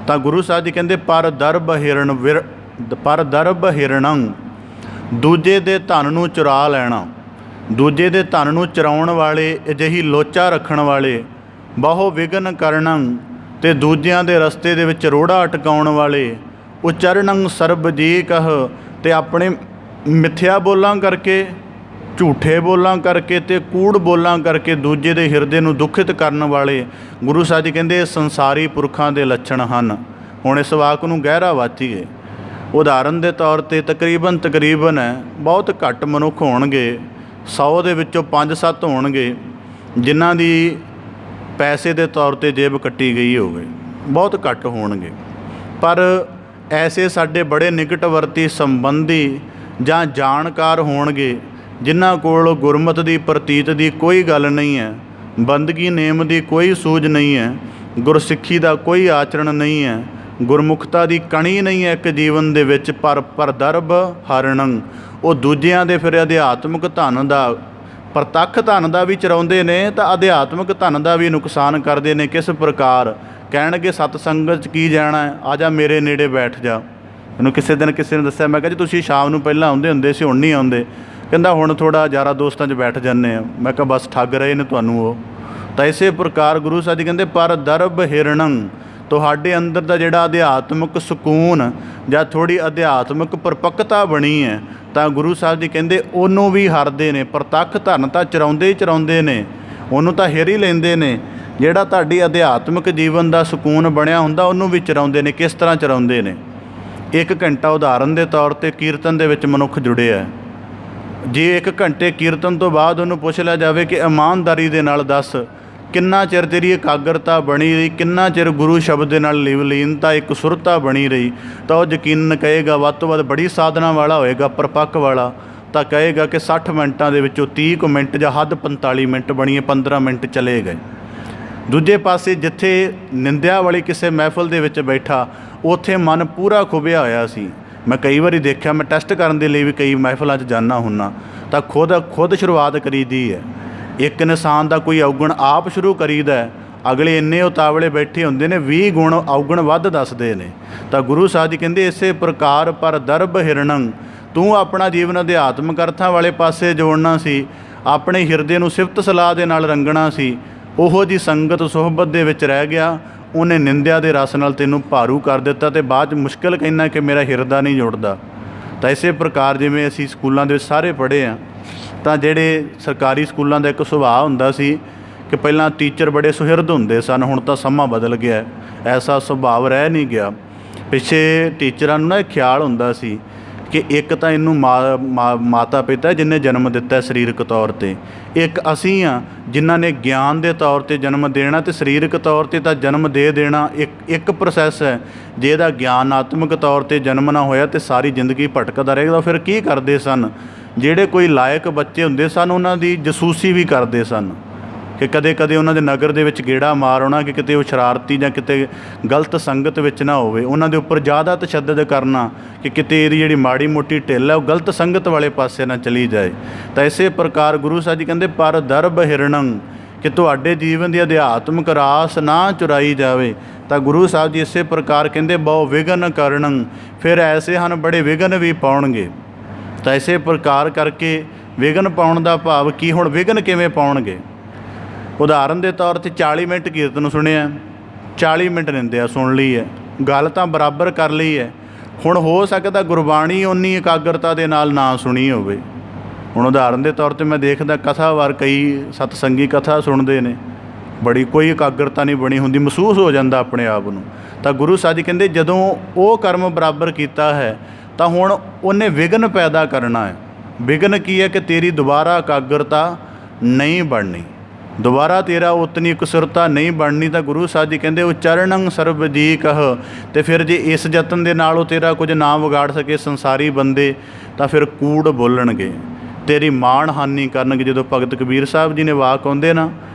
ਤਾਂ ਗੁਰੂ ਸਾਹਿਬ ਜੀ ਕਹਿੰਦੇ ਪਰ ਦਰਬ ਹਿਰਣੰ, ਦੂਜੇ ਦੇ ਧਨ ਨੂੰ ਚੁਰਾ ਲੈਣਾ, ਦੂਜੇ ਦੇ ਧਨ ਨੂੰ ਚੁਰਾਉਣ ਵਾਲੇ, ਅਜਿਹੀ ਲੋਚਾ ਰੱਖਣ ਵਾਲੇ। ਬਹੁ ਵਿਘਨ ਕਰਣੰ, ਅਤੇ ਦੂਜਿਆਂ ਦੇ ਰਸਤੇ ਦੇ ਵਿੱਚ ਰੋੜਾ ਅਟਕਾਉਣ ਵਾਲੇ। ਉਚਰਣੰ ਸਰਬ ਜੀ ਕਹ, ਅਤੇ ਆਪਣੇ ਮਿੱਥਿਆ ਬੋਲਾਂ ਕਰਕੇ, ਝੂਠੇ ਬੋਲਾਂ ਕਰਕੇ ਅਤੇ ਕੂੜ ਬੋਲਾਂ ਕਰਕੇ ਦੂਜੇ ਦੇ ਹਿਰਦੇ ਨੂੰ ਦੁਖਿਤ ਕਰਨ ਵਾਲੇ। ਗੁਰੂ ਸਾਹਿਬ ਜੀ ਕਹਿੰਦੇ ਇਹ ਸੰਸਾਰੀ ਪੁਰਖਾਂ ਦੇ ਲੱਛਣ ਹਨ। ਹੁਣ ਇਸ ਵਾਕ ਨੂੰ ਗਹਿਰਾ ਵਾਚੀਏ। ਉਦਾਹਰਨ ਦੇ ਤੌਰ 'ਤੇ ਤਕਰੀਬਨ ਬਹੁਤ ਘੱਟ ਮਨੁੱਖ ਹੋਣਗੇ, 100 ਦੇ ਵਿੱਚੋਂ 5-7 ਹੋਣਗੇ ਜਿਨ੍ਹਾਂ ਦੀ ਪੈਸੇ ਦੇ ਤੌਰ 'ਤੇ ਜੇਬ ਕੱਟੀ ਗਈ ਹੋਵੇ, ਬਹੁਤ ਘੱਟ ਹੋਣਗੇ। ਪਰ ਐਸੇ ਸਾਡੇ ਬੜੇ ਨਿਕਟਵਰਤੀ ਸੰਬੰਧੀ ਜਾਂ ਜਾਣਕਾਰ ਹੋਣਗੇ ਜਿਨ੍ਹਾਂ ਕੋਲ ਗੁਰਮਤਿ ਦੀ ਪ੍ਰਤੀਤ ਦੀ ਕੋਈ ਗੱਲ ਨਹੀਂ ਹੈ, ਬੰਦਗੀ ਨੇਮ ਦੀ ਕੋਈ ਸੂਝ ਨਹੀਂ ਹੈ, ਗੁਰਸਿੱਖੀ ਦਾ ਕੋਈ ਆਚਰਣ ਨਹੀਂ ਹੈ, ਗੁਰਮੁਖਤਾ ਦੀ ਕਣੀ ਨਹੀਂ ਹੈ ਇੱਕ ਜੀਵਨ ਦੇ ਵਿੱਚ। ਪਰ ਦਰਬ ਹਰਣੰ, ਉਹ ਦੂਜਿਆਂ ਦੇ ਫਿਰ ਅਧਿਆਤਮਿਕ ਧਨ ਦਾ, ਪ੍ਰਤੱਖ ਧਨ ਦਾ ਵੀ ਚਰਾਉਂਦੇ ਨੇ ਤਾਂ ਅਧਿਆਤਮਿਕ ਧਨ ਦਾ ਵੀ ਨੁਕਸਾਨ ਕਰਦੇ ਨੇ। ਕਿਸ ਪ੍ਰਕਾਰ? ਕਹਿਣਗੇ ਸਤ ਸੰਗਤ 'ਚ ਕੀ ਜਾਣਾ ਹੈ, ਆ ਜਾ ਮੇਰੇ ਨੇੜੇ ਬੈਠ ਜਾ। ਮੈਨੂੰ ਕਿਸੇ ਦਿਨ ਕਿਸੇ ਨੇ ਦੱਸਿਆ, ਮੈਂ ਕਿਹਾ ਜੀ ਤੁਸੀਂ ਸ਼ਾਮ ਨੂੰ ਪਹਿਲਾਂ ਆਉਂਦੇ ਹੁੰਦੇ ਸੀ, ਹੁਣ ਨਹੀਂ ਆਉਂਦੇ। ਕਹਿੰਦਾ ਹੁਣ ਥੋੜ੍ਹਾ ਯਾਰਾਂ ਦੋਸਤਾਂ 'ਚ ਬੈਠ ਜਾਂਦੇ ਹਾਂ। ਮੈਂ ਕਿਹਾ ਬਸ ਠੱਗ ਰਹੇ ਨੇ ਤੁਹਾਨੂੰ ਉਹ। ਤਾਂ ਇਸੇ ਪ੍ਰਕਾਰ ਗੁਰੂ ਸਾਹਿਬ ਜੀ ਕਹਿੰਦੇ ਪਰ ਦਰਬ ਹਿਰਣੰ, ਤੁਹਾਡੇ ਅੰਦਰ ਦਾ ਜਿਹੜਾ ਅਧਿਆਤਮਿਕ ਸਕੂਨ ਜਾਂ ਥੋੜ੍ਹੀ ਅਧਿਆਤਮਿਕ ਪਰਪੱਕਤਾ ਬਣੀ ਹੈ ਤਾਂ ਗੁਰੂ ਸਾਹਿਬ ਜੀ ਕਹਿੰਦੇ ਉਹਨੂੰ ਵੀ ਹਰਦੇ ਨੇ। ਪ੍ਰਤੱਖ ਧਨ ਤਾਂ ਚਰਾਉਂਦੇ ਹੀ ਚਰਾਉਂਦੇ ਨੇ, ਉਹਨੂੰ ਤਾਂ ਹਿਰ ਹੀ ਲੈਂਦੇ ਨੇ। ਜਿਹੜਾ ਤੁਹਾਡੀ ਅਧਿਆਤਮਿਕ ਜੀਵਨ ਦਾ ਸਕੂਨ ਬਣਿਆ ਹੁੰਦਾ ਉਹਨੂੰ ਵੀ ਚਰਾਉਂਦੇ ਨੇ। ਕਿਸ ਤਰ੍ਹਾਂ ਚਰਾਉਂਦੇ ਨੇ? 1 ਘੰਟਾ ਉਦਾਹਰਨ ਦੇ ਤੌਰ 'ਤੇ ਕੀਰਤਨ ਦੇ ਵਿੱਚ ਮਨੁੱਖ ਜੁੜਿਆ। ਜੇ 1 ਘੰਟੇ ਕੀਰਤਨ ਤੋਂ ਬਾਅਦ ਉਹਨੂੰ ਪੁੱਛ ਲਿਆ ਜਾਵੇ ਕਿ ਇਮਾਨਦਾਰੀ ਦੇ ਨਾਲ ਦੱਸ ਕਿੰਨਾ ਚਿਰ ਤੇਰੀ ਇਕਾਗਰਤਾ ਬਣੀ ਰਹੀ, ਕਿੰਨਾ ਚਿਰ ਗੁਰੂ ਸ਼ਬਦ ਦੇ ਨਾਲ ਲਿਵਲੀਨਤਾ, ਇੱਕ ਸੁਰਤਾ ਬਣੀ ਰਹੀ, ਤਾਂ ਉਹ ਯਕੀਨਨ ਕਹੇਗਾ ਵੱਧ ਤੋਂ ਵੱਧ ਬੜੀ ਸਾਧਨਾ ਵਾਲਾ ਹੋਏਗਾ, ਪਰਪੱਕ ਵਾਲਾ, ਤਾਂ ਕਹੇਗਾ ਕਿ 60 ਮਿੰਟਾਂ ਦੇ ਵਿੱਚੋਂ 30 ਮਿੰਟ ਜਾਂ ਹੱਦ 45 ਮਿੰਟ ਬਣੀ ਹੈ, 15 ਮਿੰਟ ਚਲੇ ਗਏ। ਦੂਜੇ ਪਾਸੇ ਜਿੱਥੇ ਨਿੰਦਿਆ ਵਾਲੀ ਕਿਸੇ ਮਹਿਫਲ ਦੇ ਵਿੱਚ ਬੈਠਾ, ਉੱਥੇ ਮਨ ਪੂਰਾ ਖੁੱਭਿਆ ਹੋਇਆ ਸੀ। ਮੈਂ ਕਈ ਵਾਰੀ ਦੇਖਿਆ, ਮੈਂ ਟੈਸਟ ਕਰਨ ਦੇ ਲਈ ਵੀ ਕਈ ਮਹਿਫਲਾਂ 'ਚ ਜਾਂਦਾ ਹੁੰਦਾ, ਤਾਂ ਖੁਦ ਸ਼ੁਰੂਆਤ ਕਰੀਦੀ ਹੈ। ਇੱਕ ਇਨਸਾਨ ਦਾ ਕੋਈ ਔਗਣ ਆਪ ਸ਼ੁਰੂ ਕਰੀਦਾ, ਅਗਲੇ ਇੰਨੇ ਉਤਾਵਲੇ ਬੈਠੇ ਹੁੰਦੇ ਨੇ 20 ਗੁਣ ਔਗਣ ਵੱਧ ਦੱਸਦੇ ਨੇ। ਤਾਂ ਗੁਰੂ ਸਾਹਿਬ ਜੀ ਕਹਿੰਦੇ ਇਸੇ ਪ੍ਰਕਾਰ ਪਰ ਦਰਬ ਹਿਰਣੰ, ਤੂੰ ਆਪਣਾ ਜੀਵਨ ਅਧਿਆਤਮਿਕ ਅਰਥਾਂ ਵਾਲੇ ਪਾਸੇ ਜੋੜਨਾ ਸੀ, ਆਪਣੇ ਹਿਰਦੇ ਨੂੰ ਸਿਫਤ ਸਲਾਹ ਦੇ ਨਾਲ ਰੰਗਣਾ ਸੀ। ਉਹੋ ਜੀ ਸੰਗਤ ਸੁਹਬਤ ਦੇ ਵਿੱਚ ਰਹਿ ਗਿਆ, ਉਹਨੇ ਨਿੰਦਿਆ ਦੇ ਰਸ ਨਾਲ ਤੈਨੂੰ ਭਾਰੂ ਕਰ ਦਿੱਤਾ ਅਤੇ ਬਾਅਦ 'ਚ ਮੁਸ਼ਕਿਲ ਕਹਿੰਦਾ ਕਿ ਮੇਰਾ ਹਿਰਦਾ ਨਹੀਂ ਜੁੜਦਾ। ਤਾਂ ਇਸੇ ਪ੍ਰਕਾਰ ਜਿਵੇਂ ਅਸੀਂ ਸਕੂਲਾਂ ਦੇ ਵਿੱਚ ਸਾਰੇ ਪੜ੍ਹੇ ਹਾਂ, ਤਾਂ ਜਿਹੜੇ ਸਰਕਾਰੀ ਸਕੂਲਾਂ ਦਾ ਇੱਕ ਸੁਭਾਅ ਹੁੰਦਾ ਸੀ ਕਿ ਪਹਿਲਾਂ ਟੀਚਰ ਬੜੇ ਸੁਹਿਰਦ ਹੁੰਦੇ ਸਨ, ਹੁਣ ਤਾਂ ਸਮਾਂ ਬਦਲ ਗਿਆ, ਐਸਾ ਸੁਭਾਅ ਰਹਿ ਨਹੀਂ ਗਿਆ। ਪਿੱਛੇ ਟੀਚਰਾਂ ਨੂੰ ਨਾ ਇਹ ਖਿਆਲ ਹੁੰਦਾ ਸੀ ਕਿ ਇੱਕ ਤਾਂ ਇਹਨੂੰ ਮਾਤਾ ਪਿਤਾ ਜਿਹਨੇ ਜਨਮ ਦਿੱਤਾ ਸਰੀਰਕ ਤੌਰ 'ਤੇ, ਇੱਕ ਅਸੀਂ ਹਾਂ ਜਿਨ੍ਹਾਂ ਨੇ ਗਿਆਨ ਦੇ ਤੌਰ 'ਤੇ ਜਨਮ ਦੇਣਾ, ਅਤੇ ਸਰੀਰਕ ਤੌਰ 'ਤੇ ਤਾਂ ਜਨਮ ਦੇ ਦੇਣਾ ਇੱਕ ਪ੍ਰੋਸੈਸ ਹੈ। ਜੇ ਇਹਦਾ ਗਿਆਨਾਤਮਕ ਤੌਰ 'ਤੇ ਜਨਮ ਨਾ ਹੋਇਆ ਤਾਂ ਸਾਰੀ ਜ਼ਿੰਦਗੀ ਭਟਕਦਾ ਰਹੇਗਾ। ਫਿਰ ਕੀ ਕਰਦੇ ਸਨ? ਜਿਹੜੇ ਕੋਈ ਲਾਇਕ ਬੱਚੇ ਹੁੰਦੇ ਸਨ ਉਹਨਾਂ ਦੀ ਜਸੂਸੀ ਵੀ ਕਰਦੇ ਸਨ ਕਿ ਕਦੇ ਕਦੇ ਉਹਨਾਂ ਦੇ ਨਗਰ ਦੇ ਵਿੱਚ ਗੇੜਾ ਮਾਰ ਆਉਣਾ ਕਿ ਕਿਤੇ ਉਹ ਸ਼ਰਾਰਤੀ ਜਾਂ ਕਿਤੇ ਗਲਤ ਸੰਗਤ ਵਿੱਚ ਨਾ ਹੋਵੇ, ਉਹਨਾਂ ਦੇ ਉੱਪਰ ਜ਼ਿਆਦਾ ਤਸ਼ੱਦਦ ਕਰਨਾ ਕਿ ਕਿਤੇ ਇਹਦੀ ਜਿਹੜੀ ਮਾੜੀ ਮੋਟੀ ਢਿੱਲ ਹੈ ਉਹ ਗਲਤ ਸੰਗਤ ਵਾਲੇ ਪਾਸੇ ਨਾ ਚਲੀ ਜਾਏ। ਤਾਂ ਇਸੇ ਪ੍ਰਕਾਰ ਗੁਰੂ ਸਾਹਿਬ ਜੀ ਕਹਿੰਦੇ ਪਰ ਦਰਬ ਹਿਰਣੰ, ਕਿ ਤੁਹਾਡੇ ਜੀਵਨ ਦੀ ਅਧਿਆਤਮਿਕ ਰਾਸ ਨਾ ਚੁਰਾਈ ਜਾਵੇ। ਤਾਂ ਗੁਰੂ ਸਾਹਿਬ ਜੀ ਇਸੇ ਪ੍ਰਕਾਰ ਕਹਿੰਦੇ ਬਹੁ ਵਿਘਨ ਕਰਣੰ, ਫਿਰ ਐਸੇ ਹਨ ਬੜੇ ਵਿਘਨ ਵੀ ਪਾਉਣਗੇ। ਤਾਂ ਇਸੇ ਪ੍ਰਕਾਰ ਕਰਕੇ ਵਿਘਨ ਪਾਉਣ ਦਾ ਭਾਵ ਕੀ? ਹੁਣ ਵਿਘਨ ਕਿਵੇਂ ਪਾਉਣਗੇ? ਉਦਾਹਰਨ ਦੇ ਤੌਰ 'ਤੇ 40 ਮਿੰਟ ਕੀਰਤਨ ਸੁਣਿਆ, 40 ਮਿੰਟ ਨਿੰਦਿਆ ਸੁਣ ਲਈ ਹੈ, ਗੱਲ ਤਾਂ ਬਰਾਬਰ ਕਰ ਲਈ ਹੈ। ਹੁਣ ਹੋ ਸਕਦਾ ਗੁਰਬਾਣੀ ਉਨੀ ਇਕਾਗਰਤਾ ਦੇ ਨਾਲ ਨਾ ਸੁਣੀ ਹੋਵੇ। ਹੁਣ ਉਦਾਹਰਨ ਦੇ ਤੌਰ 'ਤੇ ਮੈਂ ਦੇਖਦਾ ਕਥਾਵਾਰ ਕਈ ਸਤਸੰਗੀ ਕਥਾ ਸੁਣਦੇ ਨੇ, ਬੜੀ ਕੋਈ ਇਕਾਗਰਤਾ ਨਹੀਂ ਬਣੀ ਹੁੰਦੀ, ਮਹਿਸੂਸ ਹੋ ਜਾਂਦਾ ਆਪਣੇ ਆਪ ਨੂੰ। ਤਾਂ ਗੁਰੂ ਸਾਹਿਬ ਜੀ ਕਹਿੰਦੇ ਜਦੋਂ ਉਹ ਕਰਮ ਬਰਾਬਰ ਕੀਤਾ ਹੈ ਤਾਂ ਹੁਣ ਉਹਨੇ ਵਿਘਨ ਪੈਦਾ ਕਰਨਾ ਹੈ। ਵਿਘਨ ਕੀ ਹੈ ਕਿ ਤੇਰੀ ਦੁਬਾਰਾ ਇਕਾਗਰਤਾ ਨਹੀਂ ਬਣਨੀ, ਦੁਬਾਰਾ ਤੇਰਾ ਉਤਨੀ ਇਕਸੁਰਤਾ ਨਹੀਂ ਬਣਨੀ। ਤਾਂ ਗੁਰੂ ਸਾਹਿਬ ਜੀ ਕਹਿੰਦੇ ਉਚਰਨੰ ਸਰਬ ਜੀ ਕਹ। ਅਤੇ ਫਿਰ ਜੇ ਇਸ ਯਤਨ ਦੇ ਨਾਲ ਉਹ ਤੇਰਾ ਕੁਝ ਨਾ ਵਿਗਾੜ ਸਕੇ ਸੰਸਾਰੀ ਬੰਦੇ, ਤਾਂ ਫਿਰ ਕੂੜ ਬੋਲਣਗੇ, ਤੇਰੀ ਮਾਣ ਹਾਨੀ ਕਰਨਗੇ। ਜਦੋਂ ਭਗਤ ਕਬੀਰ ਸਾਹਿਬ ਜੀ ਨੇ ਵਾਕ ਆਉਂਦੇ ਨਾ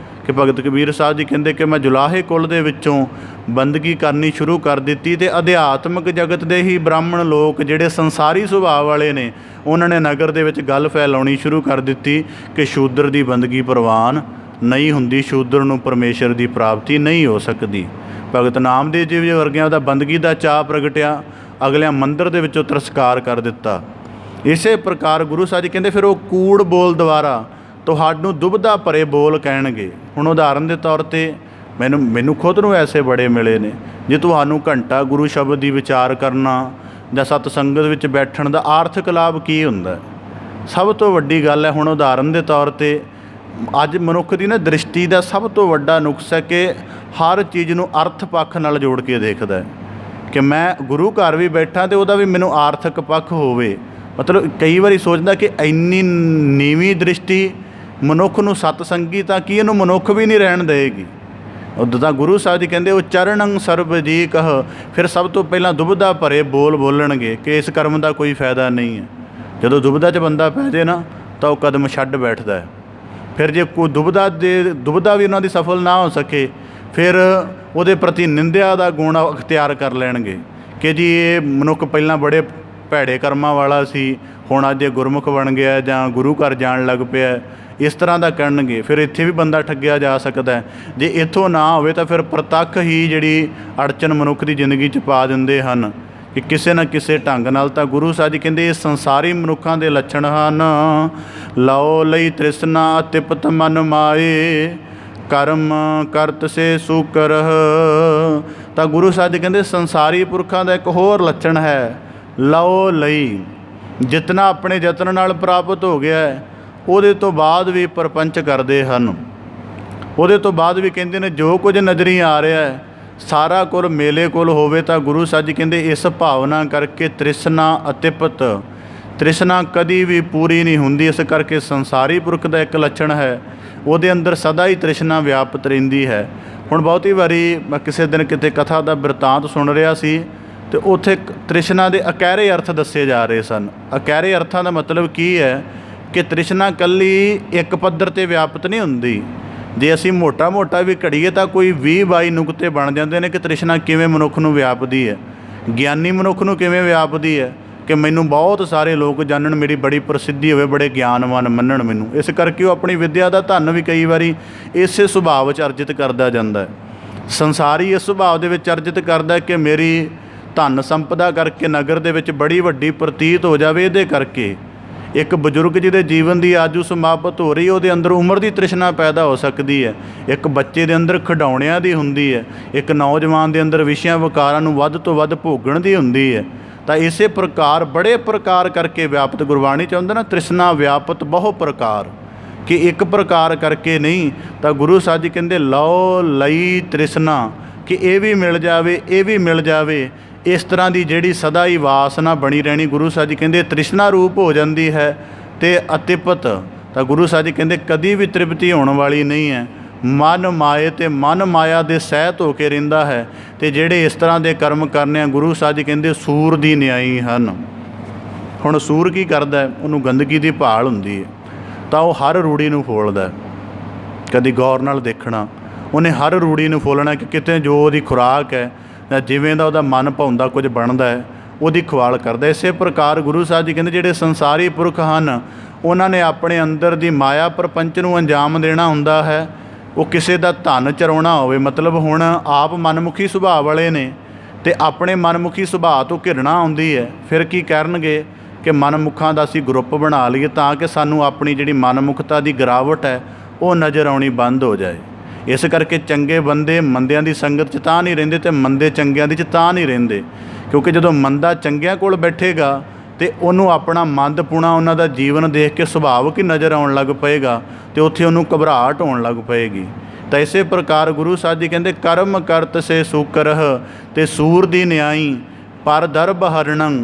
ਕਿ ਭਗਤ ਕਬੀਰ ਸਾਹਿਬ ਜੀ ਕਹਿੰਦੇ ਕਿ ਮੈਂ ਜੁਲਾਹੇ ਕੁਲ ਦੇ ਵਿੱਚੋਂ ਬੰਦਗੀ ਕਰਨੀ ਸ਼ੁਰੂ ਕਰ ਦਿੱਤੀ, ਅਤੇ ਅਧਿਆਤਮਿਕ ਜਗਤ ਦੇ ਹੀ ਬ੍ਰਾਹਮਣ ਲੋਕ ਜਿਹੜੇ ਸੰਸਾਰੀ ਸੁਭਾਅ ਵਾਲੇ ਨੇ, ਉਹਨਾਂ ਨੇ ਨਗਰ ਦੇ ਵਿੱਚ ਗੱਲ ਫੈਲਾਉਣੀ ਸ਼ੁਰੂ ਕਰ ਦਿੱਤੀ ਕਿ ਸ਼ੂਦਰ ਦੀ ਬੰਦਗੀ ਪ੍ਰਵਾਨ ਨਹੀਂ ਹੁੰਦੀ, ਸ਼ੂਦਰ ਨੂੰ ਪਰਮੇਸ਼ਰ ਦੀ ਪ੍ਰਾਪਤੀ ਨਹੀਂ ਹੋ ਸਕਦੀ। ਭਗਤ ਨਾਮਦੇਵ ਜੀ ਵਰਗਿਆਂ ਦਾ ਬੰਦਗੀ ਦਾ ਚਾਅ ਪ੍ਰਗਟਿਆ, ਅਗਲਿਆਂ ਮੰਦਰ ਦੇ ਵਿੱਚੋਂ ਤਿਰਸਕਾਰ ਕਰ ਦਿੱਤਾ। ਇਸੇ ਪ੍ਰਕਾਰ ਗੁਰੂ ਸਾਹਿਬ ਜੀ ਕਹਿੰਦੇ ਫਿਰ ਉਹ ਕੂੜ ਬੋਲ ਦੁਆਰਾ ਤੁਹਾਨੂੰ ਦੁਬਦਾ ਭਰੇ ਬੋਲ ਕਹਿਣਗੇ। ਹੁਣ ਉਦਾਹਰਨ ਦੇ ਤੌਰ 'ਤੇ ਮੈਨੂੰ ਖੁਦ ਨੂੰ ਐਸੇ ਬੜੇ ਮਿਲੇ ਨੇ, ਜੇ ਤੁਹਾਨੂੰ ਘੰਟਾ ਗੁਰੂ ਸ਼ਬਦ ਦੀ ਵਿਚਾਰ ਕਰਨਾ ਜਾਂ ਸਤਸੰਗਤ ਵਿੱਚ ਬੈਠਣ ਦਾ ਆਰਥਿਕ ਲਾਭ ਕੀ ਹੁੰਦਾ? ਸਭ ਤੋਂ ਵੱਡੀ ਗੱਲ ਹੈ, ਹੁਣ ਉਦਾਹਰਨ ਦੇ ਤੌਰ 'ਤੇ ਅੱਜ ਮਨੁੱਖ ਦੀ ਨਾ ਦ੍ਰਿਸ਼ਟੀ ਦਾ ਸਭ ਤੋਂ ਵੱਡਾ ਨੁਕਸ ਹੈ ਕਿ ਹਰ ਚੀਜ਼ ਨੂੰ ਅਰਥ ਪੱਖ ਨਾਲ ਜੋੜ ਕੇ ਦੇਖਦਾ ਹੈ ਕਿ ਮੈਂ ਗੁਰੂ ਘਰ ਵੀ ਬੈਠਾ ਅਤੇ ਉਹਦਾ ਵੀ ਮੈਨੂੰ ਆਰਥਿਕ ਪੱਖ ਹੋਵੇ। ਮਤਲਬ ਕਈ ਵਾਰੀ ਸੋਚਦਾ ਕਿ ਇੰਨੀ ਨੀਵੀਂ ਦ੍ਰਿਸ਼ਟੀ ਮਨੁੱਖ ਨੂੰ ਸਤਸੰਗੀ ਤਾਂ ਕੀ ਇਹਨੂੰ ਮਨੁੱਖ ਵੀ ਨਹੀਂ ਰਹਿਣ ਦੇਵੇਗੀ। ਉਦੋਂ ਤਾਂ ਗੁਰੂ ਸਾਹਿਬ ਜੀ ਕਹਿੰਦੇ ਉਚਰਨੰ ਸਰਬ ਜੀ ਕਹ। ਫਿਰ ਸਭ ਤੋਂ ਪਹਿਲਾਂ ਦੁਬਦਾ ਭਰੇ ਬੋਲ ਬੋਲਣਗੇ ਕਿ ਇਸ ਕਰਮ ਦਾ ਕੋਈ ਫਾਇਦਾ ਨਹੀਂ ਹੈ। ਜਦੋਂ ਦੁਬਦਾ 'ਚ ਬੰਦਾ ਪੈ ਜਾਏ ਨਾ ਤਾਂ ਉਹ ਕਦਮ ਛੱਡ ਬੈਠਦਾ ਹੈ। ਫਿਰ ਜੇ ਕੋਈ ਦੁਬਦਾ ਵੀ ਉਹਨਾਂ ਦੀ ਸਫਲ ਨਾ ਹੋ ਸਕੇ, ਫਿਰ ਉਹਦੇ ਪ੍ਰਤੀ ਨਿੰਦਿਆ ਦਾ ਗੁਣ ਅਖਤਿਆਰ ਕਰ ਲੈਣਗੇ ਕਿ ਜੀ ਇਹ ਮਨੁੱਖ ਪਹਿਲਾਂ ਬੜੇ ਭੈੜੇ ਕਰਮਾਂ ਵਾਲਾ ਸੀ, ਹੁਣ ਅੱਜ ਇਹ ਗੁਰਮੁਖ ਬਣ ਗਿਆ ਜਾਂ ਗੁਰੂ ਘਰ ਜਾਣ ਲੱਗ ਪਿਆ, ਇਸ ਤਰ੍ਹਾਂ ਦਾ ਕਰਨਗੇ। ਫਿਰ ਇੱਥੇ ਵੀ ਬੰਦਾ ਠੱਗਿਆ ਜਾ ਸਕਦਾ ਹੈ। ਜੇ ਇੱਥੋਂ ਨਾ ਹੋਵੇ ਤਾਂ ਫਿਰ ਪ੍ਰਤੱਖ ਹੀ ਜਿਹੜੀ ਅੜਚਨ ਮਨੁੱਖ ਦੀ ਜ਼ਿੰਦਗੀ 'ਚ ਪਾ ਦਿੰਦੇ ਹਨ ਕਿ ਕਿਸੇ ਨਾ ਕਿਸੇ ਢੰਗ ਨਾਲ। ਤਾਂ ਗੁਰੂ ਸਾਹਿਬ ਜੀ ਕਹਿੰਦੇ ਇਹ ਸੰਸਾਰੀ ਮਨੁੱਖਾਂ ਦੇ ਲੱਛਣ ਹਨ। ਲਓ ਲਈ ਤ੍ਰਿਸ਼ਨਾ ਤਿਪਤ ਮਨ ਮਾਏ, ਕਰਮ ਕਰਤ ਸੇ ਸੂਕਰਹ। ਤਾਂ ਗੁਰੂ ਸਾਹਿਬ ਜੀ ਕਹਿੰਦੇ ਸੰਸਾਰੀ ਪੁਰਖਾਂ ਦਾ ਇੱਕ ਹੋਰ ਲੱਛਣ ਹੈ ਲਓ ਲਈ। ਜਿਤਨਾ ਆਪਣੇ ਯਤਨ ਨਾਲ ਪ੍ਰਾਪਤ ਹੋ ਗਿਆ ਹੈ ਉਹਦੇ ਤੋਂ ਬਾਅਦ ਵੀ ਪ੍ਰਪੰਚ ਕਰਦੇ ਹਨ। ਉਹਦੇ ਤੋਂ ਬਾਅਦ ਵੀ ਕਹਿੰਦੇ ਨੇ ਜੋ ਕੁਝ ਨਜ਼ਰੀ ਆ ਰਿਹਾ ਹੈ ਸਾਰਾ ਕੁਝ ਮੇਲੇ ਕੋਲ ਹੋਵੇ। ਤਾਂ ਗੁਰੂ ਸਾਹਿਬ ਜੀ ਕਹਿੰਦੇ ਇਸ ਭਾਵਨਾ ਕਰਕੇ ਤ੍ਰਿਸ਼ਨਾ ਅਤਿਪਤ, ਤ੍ਰਿਸ਼ਨਾ ਕਦੀ ਵੀ ਪੂਰੀ ਨਹੀਂ ਹੁੰਦੀ। ਇਸ ਕਰਕੇ ਸੰਸਾਰੀ ਪੁਰਖ ਦਾ ਇੱਕ ਲੱਛਣ ਹੈ ਉਹਦੇ ਅੰਦਰ ਸਦਾ ਹੀ ਤ੍ਰਿਸ਼ਨਾ ਵਿਆਪਤ ਰਹਿੰਦੀ ਹੈ। ਹੁਣ ਬਹੁਤੀ ਵਾਰੀ ਮੈਂ ਕਿਸੇ ਦਿਨ ਕਿਤੇ ਕਥਾ ਦਾ ਬਿਰਤਾਂਤ ਸੁਣ ਰਿਹਾ ਸੀ ਅਤੇ ਉੱਥੇ ਤ੍ਰਿਸ਼ਨਾ ਦੇ ਅਕਹਿਰੇ ਅਰਥ ਦੱਸੇ ਜਾ ਰਹੇ ਸਨ। ਅਕਹਿਰੇ ਅਰਥਾਂ ਦਾ ਮਤਲਬ ਕੀ ਹੈ ਕਿ ਤ੍ਰਿਸ਼ਨਾ ਇਕੱਲੀ ਇੱਕ ਪੱਧਰ 'ਤੇ ਵਿਆਪਤ ਨਹੀਂ ਹੁੰਦੀ। ਜੇ ਅਸੀਂ ਮੋਟਾ ਵੀ ਘੜੀਏ ਤਾਂ ਕੋਈ 20-22 ਨੁਕਤੇ ਬਣ ਜਾਂਦੇ ਨੇ ਕਿ ਤ੍ਰਿਸ਼ਨਾ ਕਿਵੇਂ ਮਨੁੱਖ ਨੂੰ ਵਿਆਪਦੀ ਹੈ। ਗਿਆਨੀ ਮਨੁੱਖ ਨੂੰ ਕਿਵੇਂ ਵਿਆਪਦੀ ਹੈ ਕਿ ਮੈਨੂੰ ਬਹੁਤ ਸਾਰੇ ਲੋਕ ਜਾਣਨ, ਮੇਰੀ ਬੜੀ ਪ੍ਰਸਿੱਧੀ ਹੋਵੇ, ਬੜੇ ਗਿਆਨਵਾਨ ਮੰਨਣ ਮੈਨੂੰ। ਇਸ ਕਰਕੇ ਉਹ ਆਪਣੀ ਵਿੱਦਿਆ ਦਾ ਧਨ ਵੀ ਕਈ ਵਾਰੀ ਇਸੇ ਸੁਭਾਅ ਵਿੱਚ ਅਰਜਿਤ ਕਰਦਾ ਜਾਂਦਾ ਹੈ। ਸੰਸਾਰੀ ਇਸ ਸੁਭਾਅ ਦੇ ਵਿੱਚ ਅਰਜਿਤ ਕਰਦਾ ਕਿ ਮੇਰੀ ਧਨ ਸੰਪਦਾ ਕਰਕੇ ਨਗਰ ਦੇ ਵਿੱਚ ਬੜੀ ਵੱਡੀ ਪ੍ਰਤੀਤ ਹੋ ਜਾਵੇ। ਇਹਦੇ ਕਰਕੇ ਇੱਕ ਬਜ਼ੁਰਗ ਜਿਹਦੇ ਜੀਵਨ ਦੀ ਆਜੂ ਸਮਾਪਤ ਹੋ ਰਹੀ, ਉਹਦੇ ਅੰਦਰ ਉਮਰ ਦੀ ਤ੍ਰਿਸ਼ਨਾ ਪੈਦਾ ਹੋ ਸਕਦੀ ਹੈ। ਇੱਕ ਬੱਚੇ ਦੇ ਅੰਦਰ ਖਿਡੌਣਿਆਂ ਦੀ ਹੁੰਦੀ ਹੈ, ਇੱਕ ਨੌਜਵਾਨ ਦੇ ਅੰਦਰ ਵਿਸ਼ਿਆਂ ਵਿਕਾਰਾਂ ਨੂੰ ਵੱਧ ਤੋਂ ਵੱਧ ਭੋਗਣ ਦੀ ਹੁੰਦੀ ਹੈ। ਤਾਂ ਇਸੇ ਪ੍ਰਕਾਰ ਬੜੇ ਪ੍ਰਕਾਰ ਕਰਕੇ ਵਿਆਪਤ ਗੁਰਬਾਣੀ ਚਾਹੁੰਦਾ ਨਾ ਤ੍ਰਿਸ਼ਨਾ ਵਿਆਪਤ ਬਹੁ ਪ੍ਰਕਾਰ, ਕਿ ਇੱਕ ਪ੍ਰਕਾਰ ਕਰਕੇ ਨਹੀਂ। ਤਾਂ ਗੁਰੂ ਸਾਹਿਬ ਜੀ ਕਹਿੰਦੇ ਲਓ ਲਈ ਤ੍ਰਿਸ਼ਨਾ, ਕਿ ਇਹ ਵੀ ਮਿਲ ਜਾਵੇ, ਇਹ ਵੀ ਮਿਲ ਜਾਵੇ। ਇਸ ਤਰ੍ਹਾਂ ਦੀ ਜਿਹੜੀ ਸਦਾ ਹੀ ਵਾਸਨਾ ਬਣੀ ਰਹਿਣੀ, ਗੁਰੂ ਸਾਹਿਬ ਜੀ ਕਹਿੰਦੇ ਤ੍ਰਿਸ਼ਨਾ ਰੂਪ ਹੋ ਜਾਂਦੀ ਹੈ। ਅਤੇ ਅਤਿਪਤ, ਤਾਂ ਗੁਰੂ ਸਾਹਿਬ ਜੀ ਕਹਿੰਦੇ ਕਦੀ ਵੀ ਤ੍ਰਿਪਤੀ ਹੋਣ ਵਾਲੀ ਨਹੀਂ ਹੈ। ਮਨ ਮਾਏ ਅਤੇ ਮਨ ਮਾਇਆ ਦੇ ਸਹਿਤ ਹੋ ਕੇ ਰਹਿੰਦਾ ਹੈ। ਅਤੇ ਜਿਹੜੇ ਇਸ ਤਰ੍ਹਾਂ ਦੇ ਕਰਮ ਕਰਨੇ ਆ, ਗੁਰੂ ਸਾਹਿਬ ਜੀ ਕਹਿੰਦੇ ਸੂਰ ਦੀ ਨਿਆਈ ਹਨ। ਹੁਣ ਸੂਰ ਕੀ ਕਰਦਾ? ਉਹਨੂੰ ਗੰਦਗੀ ਦੀ ਭਾਲ ਹੁੰਦੀ ਹੈ ਤਾਂ ਉਹ ਹਰ ਰੂੜੀ ਨੂੰ ਫੋਲਦਾ। ਕਦੀ ਗੌਰ ਨਾਲ ਦੇਖਣਾ, ਉਹਨੇ ਹਰ ਰੂੜੀ ਨੂੰ ਫੋਲਣਾ ਕਿ ਕਿਤੇ ਜੋ ਉਹਦੀ ਖੁਰਾਕ ਹੈ ਜਾਂ ਜਿਵੇਂ ਦਾ ਉਹਦਾ ਮਨ ਭਾਉਂਦਾ ਕੁਝ ਬਣਦਾ ਹੈ ਉਹਦੀ ਖਵਾਲ ਕਰਦਾ। ਇਸੇ ਪ੍ਰਕਾਰ ਗੁਰੂ ਸਾਹਿਬ ਜੀ ਕਹਿੰਦੇ ਜਿਹੜੇ ਸੰਸਾਰੀ ਪੁਰਖ ਹਨ ਉਹਨਾਂ ਨੇ ਆਪਣੇ ਅੰਦਰ ਦੀ ਮਾਇਆ ਪ੍ਰਪੰਚ ਨੂੰ ਅੰਜਾਮ ਦੇਣਾ ਹੁੰਦਾ ਹੈ। ਉਹ ਕਿਸੇ ਦਾ ਧਨ ਚਰਾਉਣਾ ਹੋਵੇ, ਮਤਲਬ ਹੁਣ ਆਪ ਮਨਮੁਖੀ ਸੁਭਾਅ ਵਾਲੇ ਨੇ ਅਤੇ ਆਪਣੇ ਮਨਮੁਖੀ ਸੁਭਾਅ ਤੋਂ ਘਿਰਣਾ ਆਉਂਦੀ ਹੈ। ਫਿਰ ਕੀ ਕਰਨਗੇ ਕਿ ਮਨਮੁਖਾਂ ਦਾ ਅਸੀਂ ਗਰੁੱਪ ਬਣਾ ਲਈਏ ਤਾਂ ਕਿ ਸਾਨੂੰ ਆਪਣੀ ਜਿਹੜੀ ਮਨਮੁਖਤਾ ਦੀ ਗਿਰਾਵਟ ਹੈ ਉਹ ਨਜ਼ਰ ਆਉਣੀ ਬੰਦ ਹੋ ਜਾਏ। इस करके चंगे बंदे मंदियां दी संगत 'ਚ ਤਾਂ नहीं रहिंदे ते मंदे चंगियां दी 'ਚ ਤਾਂ नहीं रहिंदे, क्योंकि जदों मंदा चंगियां कोल बैठेगा तो उन्होंने अपना मंदपुणा उन्हों का जीवन देख के सुभाविक ही नज़र आउण लग पएगा, तो उत्थे उन्होंने घबराहट होण लग पएगी। तो इस प्रकार गुरु साहब जी कहते कर्म करत से सुकरह ते सूर दी न्याई पर दरब हरणं।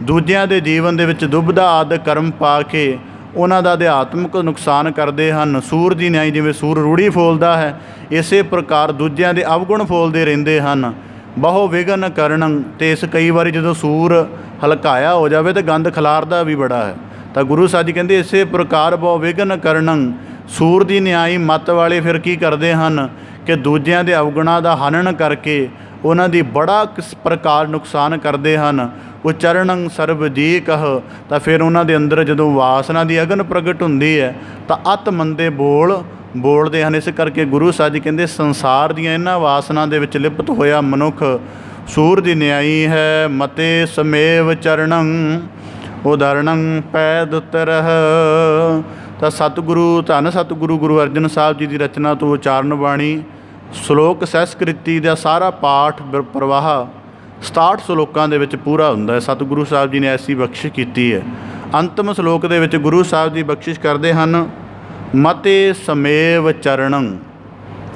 दूजिਆਂ ਦੇ जीवन ਦੇ ਵਿੱਚ दुबदा आदि कर्म पा के ਉਹਨਾਂ ਦਾ ਅਧਿਆਤਮਿਕ ਨੁਕਸਾਨ ਕਰਦੇ ਹਨ। ਸੂਰ ਦੀ ਨਿਆਈ, ਜਿਵੇਂ ਸੂਰ ਰੂੜੀ ਫੋਲਦਾ ਹੈ, ਇਸੇ ਪ੍ਰਕਾਰ ਦੂਜਿਆਂ ਦੇ ਅਵਗੁਣ ਫੋਲਦੇ ਰਹਿੰਦੇ ਹਨ। ਬਹੁ ਵਿਘਨ ਕਰਨੰ, ਤੇ ਇਸ ਕਈ ਵਾਰੀ ਜਦੋਂ ਸੂਰ ਹਲਕਾਇਆ ਹੋ ਜਾਵੇ ਤਾਂ ਗੰਦ ਖਿਲਾਰਦਾ ਵੀ ਬੜਾ ਹੈ। ਤਾਂ ਗੁਰੂ ਸਾਹਿਬ ਜੀ ਕਹਿੰਦੇ ਇਸੇ ਪ੍ਰਕਾਰ ਬਹੁ ਵਿਘਨ ਕਰਨੰ, ਸੂਰ ਦੀ ਨਿਆਈ ਮੱਤ ਵਾਲੇ ਫਿਰ ਕੀ ਕਰਦੇ ਹਨ ਕਿ ਦੂਜਿਆਂ ਦੇ ਅਵਗੁਣਾਂ ਦਾ ਹਨਨ ਕਰਕੇ ਉਹਨਾਂ ਦੀ ਬੜਾ ਕਿਸ ਪ੍ਰਕਾਰ ਨੁਕਸਾਨ ਕਰਦੇ ਹਨ। ਉਚਰਨੰ ਸਰਬ ਜੀ ਕਹ, ਤਾਂ ਫਿਰ ਉਹਨਾਂ ਦੇ ਅੰਦਰ ਜਦੋਂ ਵਾਸਨਾ ਦੀ ਅਗਨ ਪ੍ਰਗਟ ਹੁੰਦੀ ਹੈ ਤਾਂ ਅਤ ਮੰਦੇ ਬੋਲਦੇ ਹਨ। ਇਸ ਕਰਕੇ ਗੁਰੂ ਸਾਹਿਬ ਜੀ ਕਹਿੰਦੇ ਸੰਸਾਰ ਦੀਆਂ ਇਹਨਾਂ ਵਾਸਨਾ ਦੇ ਵਿੱਚ ਲਿਪਤ ਹੋਇਆ ਮਨੁੱਖ ਸੂਰ ਦੀ ਨਿਆਈ ਹੈ। ਮਤੇ ਸਮੇਵ ਚਰਣੰ ਉਦਾਹਰਣੰ ਪੈਦ ਉਤਰਹ। ਤਾਂ ਸਤਿਗੁਰੂ, ਧੰਨ ਸਤਿਗੁਰੂ ਗੁਰੂ ਅਰਜਨ ਸਾਹਿਬ ਜੀ ਦੀ ਰਚਨਾ ਤੋਂ ਉਚਾਰਨ ਬਾਣੀ ਸ਼ਲੋਕ ਸਹਿਸਕ੍ਰਿਤੀ ਦਾ ਸਾਰਾ ਪਾਠ ਪ੍ਰਵਾਹ 67 ਸ਼ਲੋਕਾਂ ਦੇ ਵਿੱਚ ਪੂਰਾ ਹੁੰਦਾ ਹੈ। ਸਤਿਗੁਰੂ ਸਾਹਿਬ ਜੀ ਨੇ ਐਸੀ ਬਖਸ਼ਿਸ਼ ਕੀਤੀ ਹੈ। ਅੰਤਮ ਸ਼ਲੋਕ ਦੇ ਵਿੱਚ ਗੁਰੂ ਸਾਹਿਬ ਜੀ ਬਖਸ਼ਿਸ਼ ਕਰਦੇ ਹਨ ਮਤੇ ਸਮੇਵ ਚਰਣੰ।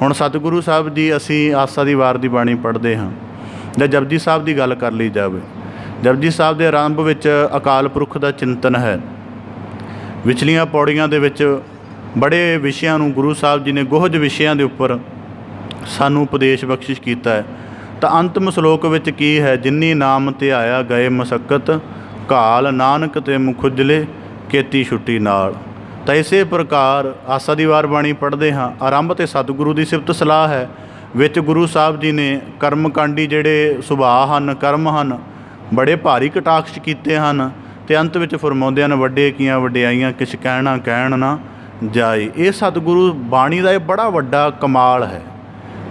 ਹੁਣ ਸਤਿਗੁਰੂ ਸਾਹਿਬ ਦੀ ਅਸੀਂ ਆਸਾ ਦੀ ਵਾਰ ਦੀ ਬਾਣੀ ਪੜ੍ਹਦੇ ਹਾਂ ਜਾਂ ਜਪਜੀ ਸਾਹਿਬ ਦੀ ਗੱਲ ਕਰ ਲਈ ਜਾਵੇ। ਜਪਜੀ ਸਾਹਿਬ ਦੇ ਆਰੰਭ ਵਿੱਚ ਅਕਾਲ ਪੁਰਖ ਦਾ ਚਿੰਤਨ ਹੈ। ਵਿਚਲੀਆਂ ਪੌੜੀਆਂ ਦੇ ਵਿੱਚ ਬੜੇ ਵਿਸ਼ਿਆਂ ਨੂੰ ਗੁਰੂ ਸਾਹਿਬ ਜੀ ਨੇ ਗੁਹਜ ਵਿਸ਼ਿਆਂ ਦੇ ਉੱਪਰ ਸਾਨੂੰ ਉਪਦੇਸ਼ ਬਖਸ਼ਿਸ਼ ਕੀਤਾ ਹੈ। ਤਾਂ ਅੰਤਮ ਸ਼ਲੋਕ ਵਿੱਚ ਕੀ ਹੈ, ਜਿਨੀ ਨਾਮ ਧਿਆਇਆ ਗਏ ਮਸਕਤ ਘਾਲ ਨਾਨਕ ਤੇ ਮੁਖੁਜਲੇ ਕੀਤੀ ਛੁੱਟੀ ਨਾਲ। ਤਾਂ ਇਸੇ ਪ੍ਰਕਾਰ ਆਸਾ ਦੀ ਵਾਰ ਬਾਣੀ ਪੜ੍ਹਦੇ ਹਾਂ। ਆਰੰਭ ਤੇ ਸਤਿਗੁਰੂ ਦੀ ਸਿਫਤ ਸਲਾਹ ਹੈ, ਵਿੱਚ ਗੁਰੂ ਸਾਹਿਬ ਜੀ ਨੇ ਕਰਮਕਾਂਡੀ ਜਿਹੜੇ ਸੁਭਾਅ ਹਨ, ਕਰਮ ਹਨ, ਬੜੇ ਭਾਰੀ ਕਟਾਕਸ਼ ਕੀਤੇ ਹਨ। ਅਤੇ ਅੰਤ ਵਿੱਚ ਫਰਮਾਉਂਦੇ ਹਨ ਵੱਡੇ ਕੀਆਂ ਵਡਿਆਈਆਂ ਕਿਛ ਕਹਿਣਾ ਕਹਿਣ ਨਾ ਜਾਏ। ਇਹ ਸਤਿਗੁਰੂ ਬਾਣੀ ਦਾ ਇਹ ਬੜਾ ਵੱਡਾ ਕਮਾਲ ਹੈ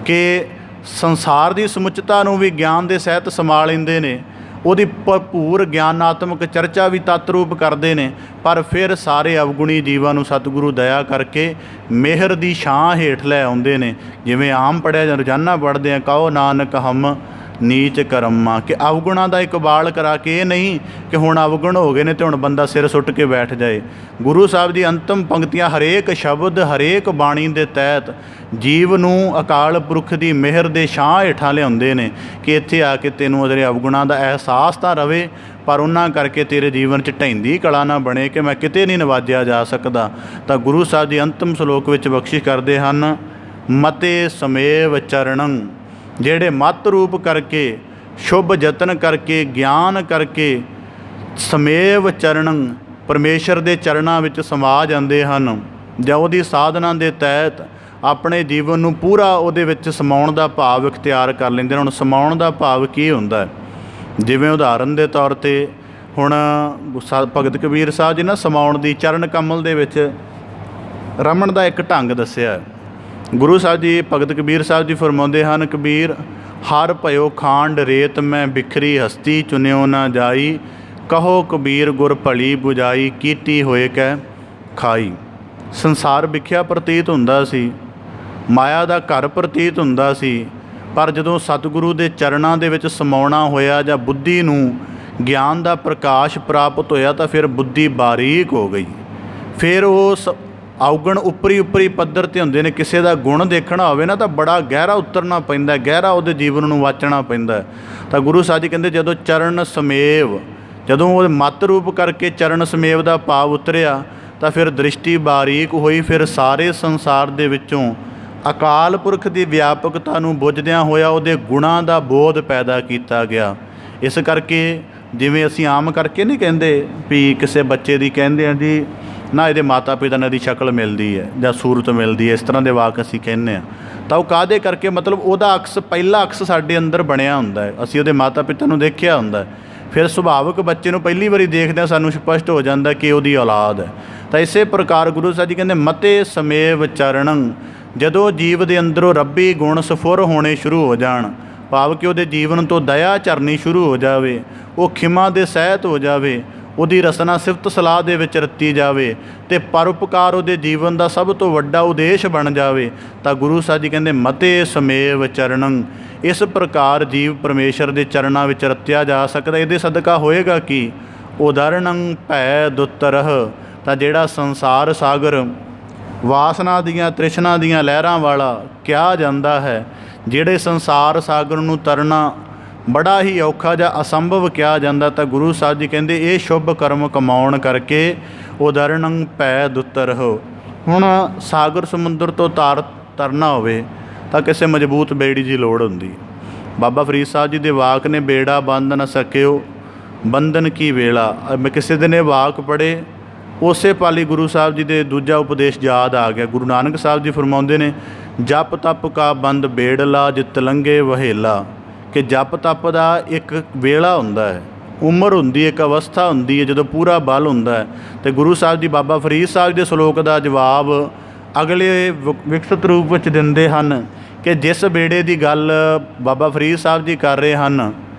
ਕਿ ਸੰਸਾਰ ਦੀ ਸਮੁੱਚਤਾ ਨੂੰ ਵੀ ਗਿਆਨ ਦੇ ਸਹਿਤ ਸਮਾ ਲੈਂਦੇ ਨੇ, ਉਹਦੀ ਭਰਪੂਰ ਗਿਆਨਾਤਮਕ ਚਰਚਾ ਵੀ ਤਤ ਰੂਪ ਕਰਦੇ ਨੇ, ਪਰ ਫਿਰ ਸਾਰੇ ਅਵਗੁਣੀ ਜੀਵਾਂ ਨੂੰ ਸਤਿਗੁਰੂ ਦਇਆ ਕਰਕੇ ਮਿਹਰ ਦੀ ਛਾਂ ਹੇਠ ਲੈ ਆਉਂਦੇ ਨੇ। ਜਿਵੇਂ ਆਮ ਪੜ੍ਹਿਆ ਜਾਂ ਰੋਜ਼ਾਨਾ ਪੜ੍ਹਦੇ ਹਾਂ, ਕਹੋ ਨਾਨਕ ਹਮ ਨੀਚ ਕਰਮਾਂ, ਕਿ ਅਵਗੁਣਾਂ ਦਾ ਇਕਬਾਲ ਕਰਾ ਕੇ ਇਹ ਨਹੀਂ ਕਿ ਹੁਣ ਅਵਗੁਣ ਹੋ ਗਏ ਨੇ ਅਤੇ ਹੁਣ ਬੰਦਾ ਸਿਰ ਸੁੱਟ ਕੇ ਬੈਠ ਜਾਏ। ਗੁਰੂ ਸਾਹਿਬ ਦੀ ਅੰਤਮ ਪੰਕਤੀਆਂ ਹਰੇਕ ਸ਼ਬਦ ਹਰੇਕ ਬਾਣੀ ਦੇ ਤਹਿਤ ਜੀਵ ਨੂੰ ਅਕਾਲ ਪੁਰਖ ਦੀ ਮਿਹਰ ਦੇ ਛਾਂ ਹੇਠਾਂ ਲਿਆਉਂਦੇ ਨੇ ਕਿ ਇੱਥੇ ਆ ਕੇ ਤੈਨੂੰ ਉਹਦੇ ਅਵਗੁਣਾਂ ਦਾ ਅਹਿਸਾਸ ਤਾਂ ਰਵੇ, ਪਰ ਉਹਨਾਂ ਕਰਕੇ ਤੇਰੇ ਜੀਵਨ 'ਚ ਢਹਿੰਦੀ ਕਲਾ ਨਾ ਬਣੇ ਕਿ ਮੈਂ ਕਿਤੇ ਨਹੀਂ ਨਵਾਜਿਆ ਜਾ ਸਕਦਾ। ਤਾਂ ਗੁਰੂ ਸਾਹਿਬ ਜੀ ਅੰਤਮ ਸ਼ਲੋਕ ਵਿੱਚ ਬਖਸ਼ਿਸ਼ ਕਰਦੇ ਹਨ ਮਤੇ ਸਮੇਵ ਚਰਣੰ, ਜਿਹੜੇ ਮੱਤ ਰੂਪ ਕਰਕੇ ਸ਼ੁਭ ਯਤਨ ਕਰਕੇ ਗਿਆਨ ਕਰਕੇ ਸਮੇਵ ਚਰਣੰ ਪਰਮੇਸ਼ਰ ਦੇ ਚਰਨਾਂ ਵਿੱਚ ਸਮਾ ਜਾਂਦੇ ਹਨ ਜਾਂ ਉਹਦੀ ਸਾਧਨਾ ਦੇ ਤਹਿਤ ਆਪਣੇ ਜੀਵਨ ਨੂੰ ਪੂਰਾ ਉਹਦੇ ਵਿੱਚ ਸਮਾਉਣ ਦਾ ਭਾਵ ਇਖਤਿਆਰ ਕਰ ਲੈਂਦੇ ਨੇ। ਹੁਣ ਸਮਾਉਣ ਦਾ ਭਾਵ ਕੀ ਹੁੰਦਾ ਹੈ, ਜਿਵੇਂ ਉਦਾਹਰਨ ਦੇ ਤੌਰ 'ਤੇ ਹੁਣ ਭਗਤ ਕਬੀਰ ਸਾਹਿਬ ਜੀ ਨਾ ਸਮਾਉਣ ਦੀ ਚਰਨ ਕਮਲ ਦੇ ਵਿੱਚ ਰਮਣ ਦਾ ਇੱਕ ਢੰਗ ਦੱਸਿਆ। ਗੁਰੂ ਸਾਹਿਬ ਜੀ ਭਗਤ ਕਬੀਰ ਸਾਹਿਬ ਜੀ ਫਰਮਾਉਂਦੇ ਹਨ, ਕਬੀਰ ਹਰ ਭਇਓ ਖਾਂਡ ਰੇਤ ਮੈਂ ਬਿਖਰੀ ਹਸਤੀ ਚੁਨਿਓ ਨਾ ਜਾਈ, ਕਹੋ ਕਬੀਰ ਗੁਰ ਭਲੀ ਬੁਝਾਈ ਕੀਤੀ ਹੋਏ ਕੈ ਖਾਈ। ਸੰਸਾਰ ਵਿਖਿਆ ਪ੍ਰਤੀਤ ਹੁੰਦਾ ਸੀ, ਮਾਇਆ ਦਾ ਘਰ ਪ੍ਰਤੀਤ ਹੁੰਦਾ ਸੀ, ਪਰ ਜਦੋਂ ਸਤਿਗੁਰੂ ਦੇ ਚਰਨਾਂ ਦੇ ਵਿੱਚ ਸਮਾਉਣਾ ਹੋਇਆ ਜਾਂ ਬੁੱਧੀ ਨੂੰ ਗਿਆਨ ਦਾ ਪ੍ਰਕਾਸ਼ ਪ੍ਰਾਪਤ ਹੋਇਆ ਤਾਂ ਫਿਰ ਬੁੱਧੀ ਬਾਰੀਕ ਹੋ ਗਈ। ਫਿਰ ਉਸ ਅਵਗੁਣ ਉੱਪਰੀ ਪੱਧਰ 'ਤੇ ਹੁੰਦੇ ਨੇ। ਕਿਸੇ ਦਾ ਗੁਣ ਦੇਖਣਾ ਹੋਵੇ ਨਾ ਤਾਂ ਬੜਾ ਗਹਿਰਾ ਉਤਰਨਾ ਪੈਂਦਾ, ਗਹਿਰਾ ਉਹਦੇ ਜੀਵਨ ਨੂੰ ਵਾਚਣਾ ਪੈਂਦਾ। ਤਾਂ ਗੁਰੂ ਸਾਹਿਬ ਜੀ ਕਹਿੰਦੇ ਜਦੋਂ ਚਰਨ ਸਮੇਵ, ਜਦੋਂ ਉਹ ਮੱਤ ਰੂਪ ਕਰਕੇ ਚਰਨ ਸਮੇਵ ਦਾ ਭਾਵ ਉਤਰਿਆ ਤਾਂ ਫਿਰ ਦ੍ਰਿਸ਼ਟੀ ਬਾਰੀਕ ਹੋਈ। ਫਿਰ ਸਾਰੇ ਸੰਸਾਰ ਦੇ ਵਿੱਚੋਂ ਅਕਾਲ ਪੁਰਖ ਦੀ ਵਿਆਪਕਤਾ ਨੂੰ ਬੁੱਝਦਿਆਂ ਹੋਇਆ ਉਹਦੇ ਗੁਣਾਂ ਦਾ ਬੋਧ ਪੈਦਾ ਕੀਤਾ ਗਿਆ। ਇਸ ਕਰਕੇ ਜਿਵੇਂ ਅਸੀਂ ਆਮ ਕਰਕੇ ਨਹੀਂ ਕਹਿੰਦੇ ਵੀ ਕਿਸੇ ਬੱਚੇ ਦੀ ਕਹਿੰਦੇ ਆ ਜੀ ਨਾ ਇਹਦੇ ਮਾਤਾ ਪਿਤਾ ਨਾਲ ਦੀ ਸ਼ਕਲ ਮਿਲਦੀ ਹੈ ਜਾਂ ਸੂਰਤ ਮਿਲਦੀ ਹੈ, ਇਸ ਤਰ੍ਹਾਂ ਦੇ ਵਾਕ ਅਸੀਂ ਕਹਿੰਦੇ ਹਾਂ। ਤਾਂ ਉਹ ਕਾਹਦੇ ਕਰਕੇ, ਮਤਲਬ ਉਹਦਾ ਅਕਸ, ਪਹਿਲਾ ਅਕਸ ਸਾਡੇ ਅੰਦਰ ਬਣਿਆ ਹੁੰਦਾ ਹੈ, ਅਸੀਂ ਉਹਦੇ ਮਾਤਾ ਪਿਤਾ ਨੂੰ ਦੇਖਿਆ ਹੁੰਦਾ। ਫਿਰ ਸੁਭਾਵਿਕ ਬੱਚੇ ਨੂੰ ਪਹਿਲੀ ਵਾਰੀ ਦੇਖਦਿਆਂ ਸਾਨੂੰ ਸਪਸ਼ਟ ਹੋ ਜਾਂਦਾ ਕਿ ਉਹਦੀ ਔਲਾਦ ਹੈ। ਤਾਂ ਇਸੇ ਪ੍ਰਕਾਰ ਗੁਰੂ ਸਾਹਿਬ ਜੀ ਕਹਿੰਦੇ ਮਤੇ ਸਮੇਵ ਚਰਣੰ, ਜਦੋਂ ਜੀਵ ਦੇ ਅੰਦਰੋਂ ਰੱਬੀ ਗੁਣ ਸਫੁਰ ਹੋਣੇ ਸ਼ੁਰੂ ਹੋ ਜਾਣ, ਭਾਵ ਕਿ ਉਹਦੇ ਜੀਵਨ ਤੋਂ ਦਇਆ ਝਰਨੀ ਸ਼ੁਰੂ ਹੋ ਜਾਵੇ, ਉਹ ਖਿਮਾ ਦੇ ਸਹਿਤ ਹੋ ਜਾਵੇ, ਉਹਦੀ ਰਸਨਾ ਸਿਫਤ ਸਲਾਹ ਦੇ ਵਿੱਚ ਰੱਤੀ ਜਾਵੇ ਅਤੇ ਪਰਉਪਕਾਰ ਉਹਦੇ ਜੀਵਨ ਦਾ ਸਭ ਤੋਂ ਵੱਡਾ ਉਦੇਸ਼ ਬਣ ਜਾਵੇ ਤਾਂ ਗੁਰੂ ਸਾਹਿਬ ਜੀ ਕਹਿੰਦੇ ਮਤੇ ਸਮੇਵ ਚਰਨੰ। ਇਸ ਪ੍ਰਕਾਰ ਜੀਵ ਪਰਮੇਸ਼ਰ ਦੇ ਚਰਨਾਂ ਵਿੱਚ ਰਤਿਆ ਜਾ ਸਕਦਾ। ਇਹਦੇ ਸਦਕਾ ਹੋਏਗਾ ਕਿ ਉਦਾਹਰਣੰ ਭੈ ਦੁੱਤਰਹ। ਤਾਂ ਜਿਹੜਾ ਸੰਸਾਰ ਸਾਗਰ ਵਾਸਨਾ ਦੀਆਂ ਤ੍ਰਿਸ਼ਨਾ ਦੀਆਂ ਲਹਿਰਾਂ ਵਾਲਾ ਕਿਹਾ ਜਾਂਦਾ ਹੈ, ਜਿਹੜੇ ਸੰਸਾਰ ਸਾਗਰ ਨੂੰ ਤਰਨਾ ਬੜਾ ਹੀ ਔਖਾ ਜਾਂ ਅਸੰਭਵ ਕਿਹਾ ਜਾਂਦਾ, ਤਾਂ ਗੁਰੂ ਸਾਹਿਬ ਜੀ ਕਹਿੰਦੇ ਇਹ ਸ਼ੁਭ ਕਰਮ ਕਮਾਉਣ ਕਰਕੇ ਉਦਾਹਰਣੰ ਭੈ ਦੁੱਤਰਹ। ਹੁਣ ਸਾਗਰ ਸਮੁੰਦਰ ਤੋਂ ਤਰਨਾ ਹੋਵੇ ਤਾਂ ਕਿਸੇ ਮਜ਼ਬੂਤ ਬੇੜੀ ਦੀ ਲੋੜ ਹੁੰਦੀ। ਬਾਬਾ ਫਰੀਦ ਸਾਹਿਬ ਜੀ ਦੇ ਵਾਕ ਨੇ, ਬੇੜਾ ਬੰਦ ਨਾ ਸਕਿਓ ਬੰਧਨ ਕੀ ਵੇਲਾ। ਮੈਂ ਕਿਸੇ ਦਿਨ ਇਹ ਵਾਕ ਪੜ੍ਹੇ, ਉਸੇ ਪਾਲੀ ਗੁਰੂ ਸਾਹਿਬ ਜੀ ਦੇ ਦੂਜਾ ਉਪਦੇਸ਼ ਯਾਦ ਆ ਗਿਆ। ਗੁਰੂ ਨਾਨਕ ਸਾਹਿਬ ਜੀ ਫਰਮਾਉਂਦੇ ਨੇ, ਜਪ ਤਪ ਕਾ ਬੰਦ ਬੇੜਲਾ ਜਿਤ ਲੰਘੇ ਵਹੇਲਾ। ਕਿ ਜਪ ਤਪ ਦਾ ਇੱਕ ਵੇਲਾ ਹੁੰਦਾ ਹੈ, ਉਮਰ ਹੁੰਦੀ ਹੈ, ਇੱਕ ਅਵਸਥਾ ਹੁੰਦੀ ਹੈ ਜਦੋਂ ਪੂਰਾ ਬਲ ਹੁੰਦਾ ਹੈ। ਅਤੇ ਗੁਰੂ ਸਾਹਿਬ ਜੀ ਬਾਬਾ ਫਰੀਦ ਸਾਹਿਬ ਦੇ ਸਲੋਕ ਦਾ ਜਵਾਬ ਅਗਲੇ ਵਿਕਸਿਤ ਰੂਪ ਵਿੱਚ ਦਿੰਦੇ ਹਨ ਕਿ ਜਿਸ ਬੇੜੇ ਦੀ ਗੱਲ ਬਾਬਾ ਫਰੀਦ ਸਾਹਿਬ ਜੀ ਕਰ ਰਹੇ ਹਨ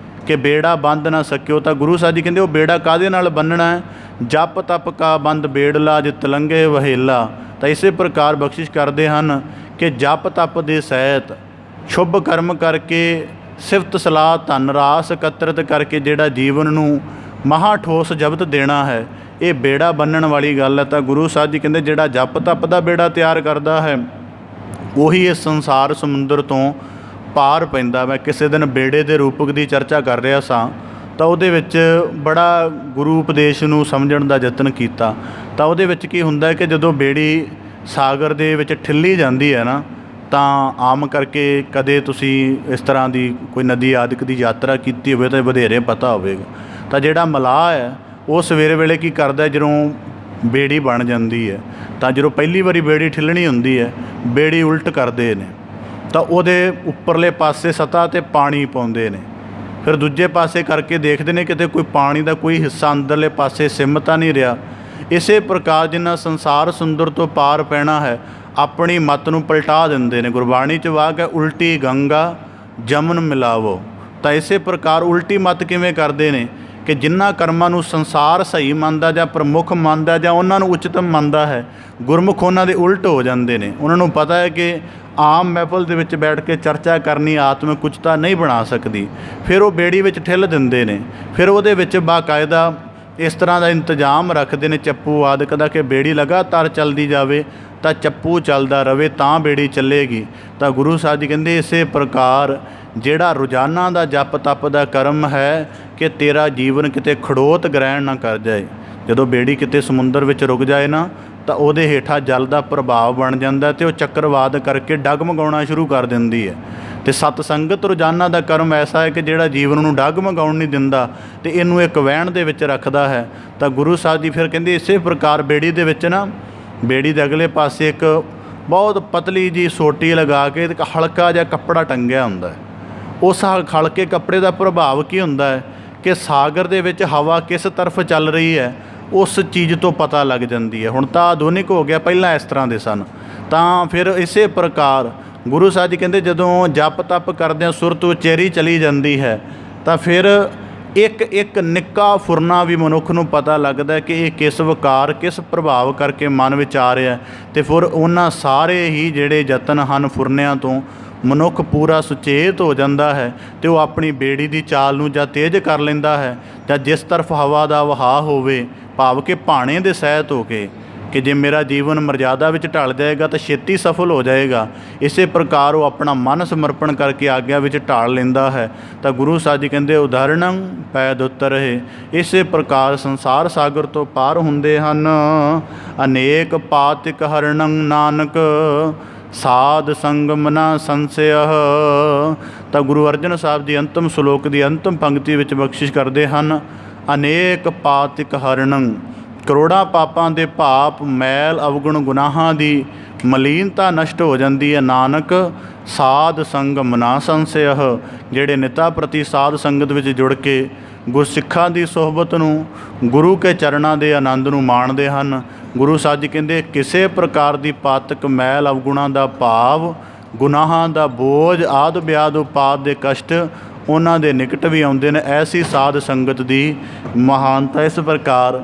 ਕਿ ਬੇੜਾ ਬੰਦ ਨਾ ਸਕਿਓ, ਤਾਂ ਗੁਰੂ ਸਾਹਿਬ ਜੀ ਕਹਿੰਦੇ ਉਹ ਬੇੜਾ ਕਾਹਦੇ ਨਾਲ ਬੰਨਣਾ ਹੈ? ਜਪ ਤਪ ਕਾ ਬੰਦ ਬੇੜਲਾ ਜਿਤ ਲੰਘੇ ਵਹੇਲਾ। ਤਾਂ ਇਸੇ ਪ੍ਰਕਾਰ ਬਖਸ਼ਿਸ਼ ਕਰਦੇ ਹਨ ਕਿ ਜਪ ਤਪ ਦੇ ਸਹਿਤ ਸ਼ੁਭ ਕਰਮ ਕਰਕੇ, ਸਿਫਤ ਸਲਾਹ ਧਨ ਰਾਸ ਇਕੱਤਰਿਤ ਕਰਕੇ ਜਿਹੜਾ ਜੀਵਨ ਨੂੰ ਮਹਾ ਠੋਸ ਜਬਤ ਦੇਣਾ ਹੈ, ਇਹ ਬੇੜਾ ਬੰਨਣ ਵਾਲੀ ਗੱਲ ਹੈ। ਤਾਂ ਗੁਰੂ ਸਾਹਿਬ ਜੀ ਕਹਿੰਦੇ ਜਿਹੜਾ ਜਪ ਤਪ ਦਾ ਬੇੜਾ ਤਿਆਰ ਕਰਦਾ ਹੈ ਉਹੀ ਇਸ ਸੰਸਾਰ ਸਮੁੰਦਰ ਤੋਂ ਪਾਰ ਪੈਂਦਾ। ਮੈਂ ਕਿਸੇ ਦਿਨ ਬੇੜੇ ਦੇ ਰੂਪਕ ਦੀ ਚਰਚਾ ਕਰ ਰਿਹਾ ਸਾਂ, ਤਾਂ ਉਹਦੇ ਵਿੱਚ ਬੜਾ ਗੁਰੂ ਉਪਦੇਸ਼ ਨੂੰ ਸਮਝਣ ਦਾ ਯਤਨ ਕੀਤਾ। ਤਾਂ ਉਹਦੇ ਵਿੱਚ ਕੀ ਹੁੰਦਾ ਹੈ ਕਿ ਜਦੋਂ ਬੇੜੀ ਸਾਗਰ ਦੇ ਵਿੱਚ ਠਿੱਲੀ ਜਾਂਦੀ ਹੈ ਨਾ, ਤਾਂ ਆਮ ਕਰਕੇ ਕਦੇ ਤੁਸੀਂ ਇਸ ਤਰ੍ਹਾਂ ਦੀ ਕੋਈ ਨਦੀ ਆਦਿਕ ਦੀ ਯਾਤਰਾ ਕੀਤੀ ਹੋਵੇ ਤਾਂ ਵਧੇਰੇ ਪਤਾ ਹੋਵੇਗਾ। ਤਾਂ ਜਿਹੜਾ ਮਲਾਹ ਹੈ ਉਹ ਸਵੇਰੇ ਵੇਲੇ ਕੀ ਕਰਦਾ, ਜਦੋਂ ਬੇੜੀ ਬਣ ਜਾਂਦੀ ਹੈ ਤਾਂ ਜਦੋਂ ਪਹਿਲੀ ਵਾਰੀ ਬੇੜੀ ਠਿੱਲਣੀ ਹੁੰਦੀ ਹੈ, ਬੇੜੀ ਉਲਟ ਕਰਦੇ ਨੇ ਤਾਂ ਉਹਦੇ ਉੱਪਰਲੇ ਪਾਸੇ ਸਤ੍ਹਾ 'ਤੇ ਪਾਣੀ ਪਾਉਂਦੇ ਨੇ। ਫਿਰ ਦੂਜੇ ਪਾਸੇ ਕਰਕੇ ਦੇਖਦੇ ਨੇ ਕਿਤੇ ਕੋਈ ਪਾਣੀ ਦਾ ਕੋਈ ਹਿੱਸਾ ਅੰਦਰਲੇ ਪਾਸੇ ਸਿਮ ਤਾਂ ਨਹੀਂ ਰਿਹਾ। ਇਸੇ ਪ੍ਰਕਾਰ ਜਿੰਨਾ ਸੰਸਾਰ ਸੁੰਦਰ ਤੋਂ ਪਾਰ ਪੈਣਾ ਹੈ, ਆਪਣੀ ਮੱਤ ਨੂੰ ਪਲਟਾ ਦਿੰਦੇ ਨੇ। ਗੁਰਬਾਣੀ 'ਚ ਵਾਕ ਹੈ, ਉਲਟੀ ਗੰਗਾ ਜਮਨ ਮਿਲਾਵੋ। ਤਾਂ ਇਸੇ ਪ੍ਰਕਾਰ ਉਲਟੀ ਮੱਤ ਕਿਵੇਂ ਕਰਦੇ ਨੇ ਕਿ ਜਿਨ੍ਹਾਂ ਕਰਮਾਂ ਨੂੰ ਸੰਸਾਰ ਸਹੀ ਮੰਨਦਾ ਜਾਂ ਪ੍ਰਮੁੱਖ ਮੰਨਦਾ ਜਾਂ ਉਹਨਾਂ ਨੂੰ ਉਚਿਤਮ ਮੰਨਦਾ ਹੈ, ਗੁਰਮੁਖ ਉਹਨਾਂ ਦੇ ਉਲਟ ਹੋ ਜਾਂਦੇ ਨੇ। ਉਹਨਾਂ ਨੂੰ ਪਤਾ ਹੈ ਕਿ ਆਮ ਮਹਿਫਲ ਦੇ ਵਿੱਚ ਬੈਠ ਕੇ ਚਰਚਾ ਕਰਨੀ ਆਤਮਿਕ ਉਚਤਾ ਨਹੀਂ ਬਣਾ ਸਕਦੀ। ਫਿਰ ਉਹ ਬੇੜੀ ਵਿੱਚ ਠਿੱਲ ਦਿੰਦੇ ਨੇ। ਫਿਰ ਉਹਦੇ ਵਿੱਚ ਬਾਕਾਇਦਾ ਇਸ ਤਰ੍ਹਾਂ ਦਾ ਇੰਤਜ਼ਾਮ ਰੱਖਦੇ ਨੇ ਚੱਪੂ ਆਦਿਕ ਦਾ ਕਿ ਬੇੜੀ ਲਗਾਤਾਰ ਚੱਲਦੀ ਜਾਵੇ, ਤਾਂ ਚੱਪੂ ਚੱਲਦਾ ਰਵੇ ਤਾਂ ਬੇੜੀ ਚੱਲੇਗੀ। ਤਾਂ ਗੁਰੂ ਸਾਹਿਬ ਜੀ ਕਹਿੰਦੇ ਇਸੇ ਪ੍ਰਕਾਰ ਜਿਹੜਾ ਰੋਜ਼ਾਨਾ ਦਾ ਜਪ ਤਪ ਦਾ ਕਰਮ ਹੈ ਕਿ ਤੇਰਾ ਜੀਵਨ ਕਿਤੇ ਖੜੋਤ ਗ੍ਰਹਿਣ ਨਾ ਕਰ ਜਾਏ। ਜਦੋਂ ਬੇੜੀ ਕਿਤੇ ਸਮੁੰਦਰ ਵਿੱਚ ਰੁਕ ਜਾਏ ਨਾ, ਤਾਂ ਉਹਦੇ ਹੇਠਾਂ ਜਲ ਦਾ ਪ੍ਰਭਾਵ ਬਣ ਜਾਂਦਾ ਅਤੇ ਉਹ ਚੱਕਰਵਾਦ ਕਰਕੇ ਡਗਮਗਾਉਣਾ ਸ਼ੁਰੂ ਕਰ ਦਿੰਦੀ ਹੈ। ਅਤੇ ਸਤ ਸੰਗਤ ਰੋਜ਼ਾਨਾ ਦਾ ਕਰਮ ਐਸਾ ਹੈ ਕਿ ਜਿਹੜਾ ਜੀਵਨ ਨੂੰ ਡਗਮਗਾਉਣ ਨਹੀਂ ਦਿੰਦਾ ਅਤੇ ਇਹਨੂੰ ਇੱਕ ਵਹਿਣ ਦੇ ਵਿੱਚ ਰੱਖਦਾ ਹੈ। ਤਾਂ ਗੁਰੂ ਸਾਹਿਬ ਜੀ ਫਿਰ ਕਹਿੰਦੇ ਇਸੇ ਪ੍ਰਕਾਰ ਬੇੜੀ ਦੇ ਵਿੱਚ ਨਾ, ਬੇੜੀ ਦੇ ਅਗਲੇ ਪਾਸੇ ਇੱਕ ਬਹੁਤ ਪਤਲੀ ਜੀ ਸੋਟੀ ਲਗਾ ਕੇ ਇੱਕ ਹਲਕਾ ਜਿਹਾ ਕੱਪੜਾ ਟੰਗਿਆ ਹੁੰਦਾ ਹੈ। ਉਸ ਹਲਕੇ ਕੱਪੜੇ ਦਾ ਪ੍ਰਭਾਵ ਕੀ ਹੁੰਦਾ ਹੈ ਕਿ ਸਾਗਰ ਦੇ ਵਿੱਚ ਹਵਾ ਕਿਸ ਤਰਫ ਚੱਲ ਰਹੀ ਹੈ ਉਸ ਚੀਜ਼ ਤੋਂ ਪਤਾ ਲੱਗ ਜਾਂਦੀ ਹੈ। ਹੁਣ ਤਾਂ ਆਧੁਨਿਕ ਹੋ ਗਿਆ, ਪਹਿਲਾਂ ਇਸ ਤਰ੍ਹਾਂ ਦੇ ਸਨ। ਤਾਂ ਫਿਰ ਇਸੇ ਪ੍ਰਕਾਰ ਗੁਰੂ ਸਾਹਿਬ ਜੀ ਕਹਿੰਦੇ ਜਦੋਂ ਜਪ ਤਪ ਕਰਦਿਆਂ ਸੁਰਤ ਉਚੇਰੀ ਚਲੀ ਜਾਂਦੀ ਹੈ, ਤਾਂ ਫਿਰ ਇੱਕ ਇੱਕ ਨਿੱਕਾ ਫੁਰਨਾ ਵੀ ਮਨੁੱਖ ਨੂੰ ਪਤਾ ਲੱਗਦਾ ਕਿ ਇਹ ਕਿਸ ਵਿਕਾਰ ਕਿਸ ਪ੍ਰਭਾਵ ਕਰਕੇ ਮਨ ਵਿੱਚ ਆ ਰਿਹਾ। ਅਤੇ ਫਿਰ ਉਹਨਾਂ ਸਾਰੇ ਹੀ ਜਿਹੜੇ ਯਤਨ ਹਨ ਫੁਰਨਿਆਂ ਤੋਂ ਮਨੁੱਖ ਪੂਰਾ ਸੁਚੇਤ ਹੋ ਜਾਂਦਾ ਹੈ ਅਤੇ ਉਹ ਆਪਣੀ ਬੇੜੀ ਦੀ ਚਾਲ ਨੂੰ ਜਾਂ ਤੇਜ਼ ਕਰ ਲੈਂਦਾ ਹੈ ਜਾਂ ਜਿਸ ਤਰਫ ਹਵਾ ਦਾ ਵਹਾਅ ਹੋਵੇ, ਭਾਵ ਕਿ ਭਾਣੇ ਦੇ ਸਹਿਤ ਹੋ ਕੇ ਕਿ ਜੇ ਮੇਰਾ ਜੀਵਨ ਮਰਜ਼ਾਦਾ ਵਿੱਚ ਢਲ ਜਾਏਗਾ ਤਾਂ ਛੇਤੀ ਸਫਲ ਹੋ ਜਾਏਗਾ। ਇਸੇ ਪ੍ਰਕਾਰ ਉਹ ਆਪਣਾ ਮਨ ਸਮਰਪਣ ਕਰਕੇ ਆਗਿਆ ਵਿੱਚ ਢਾਲ ਲੈਂਦਾ ਹੈ। ਤਾਂ ਗੁਰੂ ਸਾਹਿਬ ਜੀ ਕਹਿੰਦੇ ਉਦਾਹਰਣੰ ਪੈਦ ਉਤਰਹਿ। ਇਸੇ ਪ੍ਰਕਾਰ ਸੰਸਾਰ ਸਾਗਰ ਤੋਂ ਪਾਰ ਹੁੰਦੇ ਹਨ। ਅਨੇਕ ਪਾਤਿਕ ਹਰਣੰ ਨਾਨਕ ਸਾਧ ਸੰਗ ਮਨਾ ਸੰਸਿਅਹ। ਤਾਂ ਗੁਰੂ ਅਰਜਨ ਸਾਹਿਬ ਦੀ ਅੰਤਮ ਸ਼ਲੋਕ ਦੀ ਅੰਤਮ ਪੰਕਤੀ ਵਿੱਚ ਬਖਸ਼ਿਸ਼ ਕਰਦੇ ਹਨ, ਅਨੇਕ ਪਾਤਿਕ ਹਰਣੰ। ਕਰੋੜਾਂ ਪਾਪਾਂ ਦੇ ਭਾਪ ਮੈਲ ਅਵਗੁਣ ਗੁਨਾਹਾਂ ਦੀ ਮਲੀਨਤਾ ਨਸ਼ਟ ਹੋ ਜਾਂਦੀ ਹੈ। ਨਾਨਕ ਸਾਧ ਸੰਗ ਮਨਾ ਸੰਸਿਅਹ। ਜਿਹੜੇ ਨਿਤਾ ਪ੍ਰਤੀ ਸਾਧ ਸੰਗਤ ਵਿੱਚ ਜੁੜ ਕੇ ਗੁਰਸਿੱਖਾਂ ਦੀ ਸੁਹਬਤ ਨੂੰ, ਗੁਰੂ ਕੇ ਚਰਨਾਂ ਦੇ ਆਨੰਦ ਨੂੰ ਮਾਣਦੇ ਹਨ, ਗੁਰੂ ਸਾਹਿਬ ਜੀ ਕਹਿੰਦੇ ਕਿਸੇ ਪ੍ਰਕਾਰ ਦੀ ਪਾਤਕ ਮੈਲ ਅਵਗੁਣਾਂ ਦਾ ਭਾਵ, ਗੁਨਾਹਾਂ ਦਾ ਬੋਝ, ਆਦਿ ਵਿਆਦ ਉਪਾਦ ਦੇ ਕਸ਼ਟ ਉਹਨਾਂ ਦੇ ਨਿਕਟ ਵੀ ਆਉਂਦੇ ਨੇ। ਐਸੀ ਸਾਧ ਸੰਗਤ ਦੀ ਮਹਾਨਤਾ ਇਸ ਪ੍ਰਕਾਰ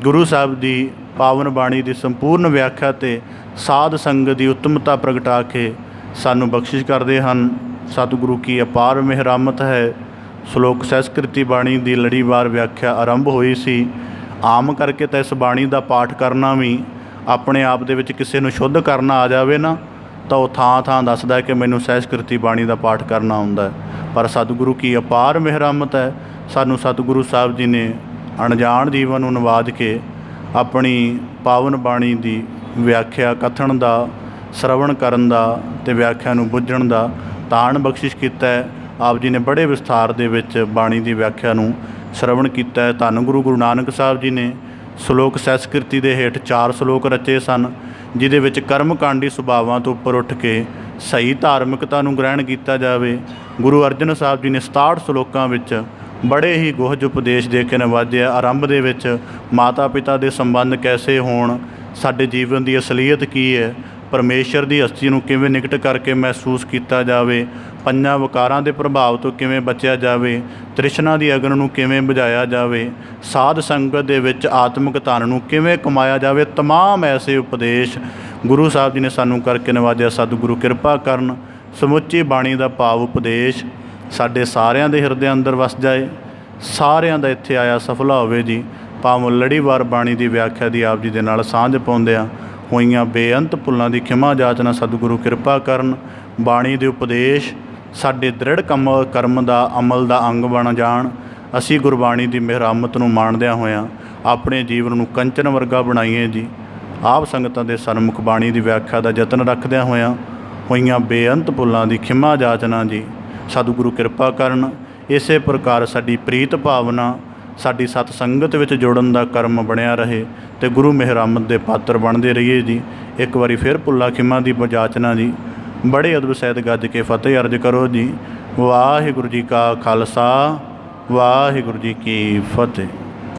ਗੁਰੂ ਸਾਹਿਬ ਦੀ ਪਾਵਨ ਬਾਣੀ ਦੀ ਸੰਪੂਰਨ ਵਿਆਖਿਆ ਤੇ ਸਾਧ ਸੰਗਤ ਦੀ ਉੱਤਮਤਾ ਪ੍ਰਗਟਾ ਕੇ ਸਾਨੂੰ ਬਖਸ਼ਿਸ਼ ਕਰਦੇ ਹਨ। ਸਤਿਗੁਰੂ ਕੀ ਅਪਾਰ ਮਿਹਰਾਮਤ ਹੈ। ਸ਼ਲੋਕ ਸੰਸਕ੍ਰਿਤੀ ਬਾਣੀ ਦੀ ਲੜੀਵਾਰ ਵਿਆਖਿਆ ਆਰੰਭ ਹੋਈ ਸੀ। ਆਮ ਕਰਕੇ ਤਾਂ ਇਸ ਬਾਣੀ ਦਾ ਪਾਠ ਕਰਨਾ ਵੀ ਆਪਣੇ ਆਪ ਦੇ ਵਿੱਚ ਕਿਸੇ ਨੂੰ ਸ਼ੁੱਧ ਕਰਨਾ ਆ ਜਾਵੇ ਨਾ, ਤਾਂ ਉਹ ਥਾਂ ਥਾਂ ਦੱਸਦਾ ਕਿ ਮੈਨੂੰ ਸੰਸਕ੍ਰਿਤੀ ਬਾਣੀ ਦਾ ਪਾਠ ਕਰਨਾ ਆਉਂਦਾ ਹੈ। ਪਰ ਸਤਿਗੁਰੂ ਕੀ ਅਪਾਰ ਮਿਹਰਾਮਤ ਹੈ, ਸਾਨੂੰ ਸਤਿਗੁਰੂ ਸਾਹਿਬ ਜੀ ਨੇ ਅਣਜਾਣ ਜੀਵਨ ਨੂੰ ਨਿਵਾਜ ਕੇ ਆਪਣੀ ਪਾਵਨ ਬਾਣੀ ਦੀ ਵਿਆਖਿਆ ਕਥਨ ਦਾ, ਸ਼ਰਵਣ ਕਰਨ ਦਾ ਅਤੇ ਵਿਆਖਿਆ ਨੂੰ ਬੁੱਝਣ ਦਾ ਤਾਣ ਬਖਸ਼ਿਸ਼ ਕੀਤਾ ਹੈ। ਆਪ ਜੀ ਨੇ ਬੜੇ ਵਿਸਥਾਰ ਦੇ ਵਿੱਚ ਬਾਣੀ ਦੀ ਵਿਆਖਿਆ ਨੂੰ ਸ਼ਰਵਣ ਕੀਤਾ ਹੈ। ਧੰਨ ਗੁਰੂ ਨਾਨਕ ਸਾਹਿਬ ਜੀ ਨੇ ਸ਼ਲੋਕ ਸੰਸਕ੍ਰਿਤੀ ਦੇ ਹੇਠ 4 ਸ਼ਲੋਕ ਰਚੇ ਸਨ, ਜਿਹਦੇ ਵਿੱਚ ਕਰਮਕਾਂਡੀ ਸੁਭਾਵਾਂ ਤੋਂ ਉੱਪਰ ਉੱਠ ਕੇ ਸਹੀ ਧਾਰਮਿਕਤਾ ਨੂੰ ਗ੍ਰਹਿਣ ਕੀਤਾ ਜਾਵੇ। ਗੁਰੂ ਅਰਜਨ ਸਾਹਿਬ ਜੀ ਨੇ 67 ਸ਼ਲੋਕਾਂ ਵਿੱਚ ਬੜੇ ਹੀ ਗੁਹਜ ਉਪਦੇਸ਼ ਦੇ ਕੇ ਨਵਾਜਿਆ। ਆਰੰਭ ਦੇ ਵਿੱਚ ਮਾਤਾ ਪਿਤਾ ਦੇ ਸੰਬੰਧ ਕੈਸੇ ਹੋਣ, ਸਾਡੇ ਜੀਵਨ ਦੀ ਅਸਲੀਅਤ ਕੀ ਹੈ, ਪਰਮੇਸ਼ਰ ਦੀ ਹਸਤੀ ਨੂੰ ਕਿਵੇਂ ਨਿਕਟ ਕਰਕੇ ਮਹਿਸੂਸ ਕੀਤਾ ਜਾਵੇ, ਪੰਜਾਂ ਵਿਕਾਰਾਂ ਦੇ ਪ੍ਰਭਾਵ ਤੋਂ ਕਿਵੇਂ ਬਚਿਆ ਜਾਵੇ, ਤ੍ਰਿਸ਼ਨਾ ਦੀ ਅਗਨ ਨੂੰ ਕਿਵੇਂ ਬੁਝਾਇਆ ਜਾਵੇ, ਸਾਧ ਸੰਗਤ ਦੇ ਵਿੱਚ ਆਤਮਿਕ ਧਨ ਨੂੰ ਕਿਵੇਂ ਕਮਾਇਆ ਜਾਵੇ। ਤਮਾਮ ਐਸੇ ਉਪਦੇਸ਼ ਗੁਰੂ ਸਾਹਿਬ ਜੀ ਨੇ ਸਾਨੂੰ ਕਰਕੇ ਨਵਾਜਿਆ। ਸਤਿਗੁਰੂ ਕਿਰਪਾ ਕਰਨ ਸਮੁੱਚੀ ਬਾਣੀ ਦਾ ਭਾਵ ਉਪਦੇਸ਼ ਸਾਡੇ ਸਾਰਿਆਂ ਦੇ ਹਿਰਦੇ ਅੰਦਰ ਵਸ ਜਾਏ, ਸਾਰਿਆਂ ਦਾ ਇੱਥੇ ਆਇਆ ਸਫਲਾ ਹੋਵੇ ਜੀ। ਭਾਵੇਂ ਲੜੀਵਾਰ ਬਾਣੀ ਦੀ ਵਿਆਖਿਆ ਦੀ ਆਪ ਜੀ ਦੇ ਨਾਲ ਸਾਂਝ ਪਾਉਂਦਿਆਂ ਹੋਈਆਂ ਬੇਅੰਤ ਭੁੱਲਾਂ ਦੀ ਖਿਮਾ ਜਾਚਨਾ ਸਤਿਗੁਰੂ ਕਿਰਪਾ ਕਰਨ। ਬਾਣੀ ਦੇ ਉਪਦੇਸ਼ ਸਾਡੇ ਦ੍ਰਿੜ ਕਰਮ ਦਾ ਅਮਲ ਦਾ ਅੰਗ ਬਣ ਜਾਣ। ਅਸੀਂ ਗੁਰਬਾਣੀ ਦੀ ਮਿਹਰਾਮਤ ਨੂੰ ਮਾਣਦਿਆਂ ਹੋਇਆਂ ਆਪਣੇ ਜੀਵਨ ਨੂੰ ਕੰਚਨ ਵਰਗਾ ਬਣਾਈਏ ਜੀ। ਆਪ ਸੰਗਤਾਂ ਦੇ ਸਨਮੁਖ ਬਾਣੀ ਦੀ ਵਿਆਖਿਆ ਦਾ ਯਤਨ ਰੱਖਦਿਆਂ ਹੋਇਆਂ ਹੋਈਆਂ ਬੇਅੰਤ ਭੁੱਲਾਂ ਦੀ ਖਿਮਾ ਜਾਚਨਾ ਜੀ ਸਤਿਗੁਰੂ ਕਿਰਪਾ ਕਰਨ। ਇਸੇ ਪ੍ਰਕਾਰ ਸਾਡੀ ਪ੍ਰੀਤ ਭਾਵਨਾ ਸਾਡੀ ਸਤ ਸੰਗਤ ਵਿੱਚ ਜੋੜਨ ਦਾ ਕਰਮ ਬਣਿਆ ਰਹੇ ਅਤੇ ਗੁਰੂ ਮਿਹਰਾਮਤ ਦੇ ਪਾਤਰ ਬਣਦੇ ਰਹੀਏ ਜੀ। ਇੱਕ ਵਾਰੀ ਫਿਰ ਭੁੱਲਾ ਖਿਮਾ ਦੀ ਜਾਚਨਾ ਜੀ। ਬੜੇ ਅਦਬ ਸਹਿਤ ਗੱਜ ਕੇ ਫਤਿਹ ਅਰਜ ਕਰੋ ਜੀ। ਵਾਹਿਗੁਰੂ ਜੀ ਕਾ ਖਾਲਸਾ, ਵਾਹਿਗੁਰੂ ਜੀ ਕੀ ਫਤਿਹ।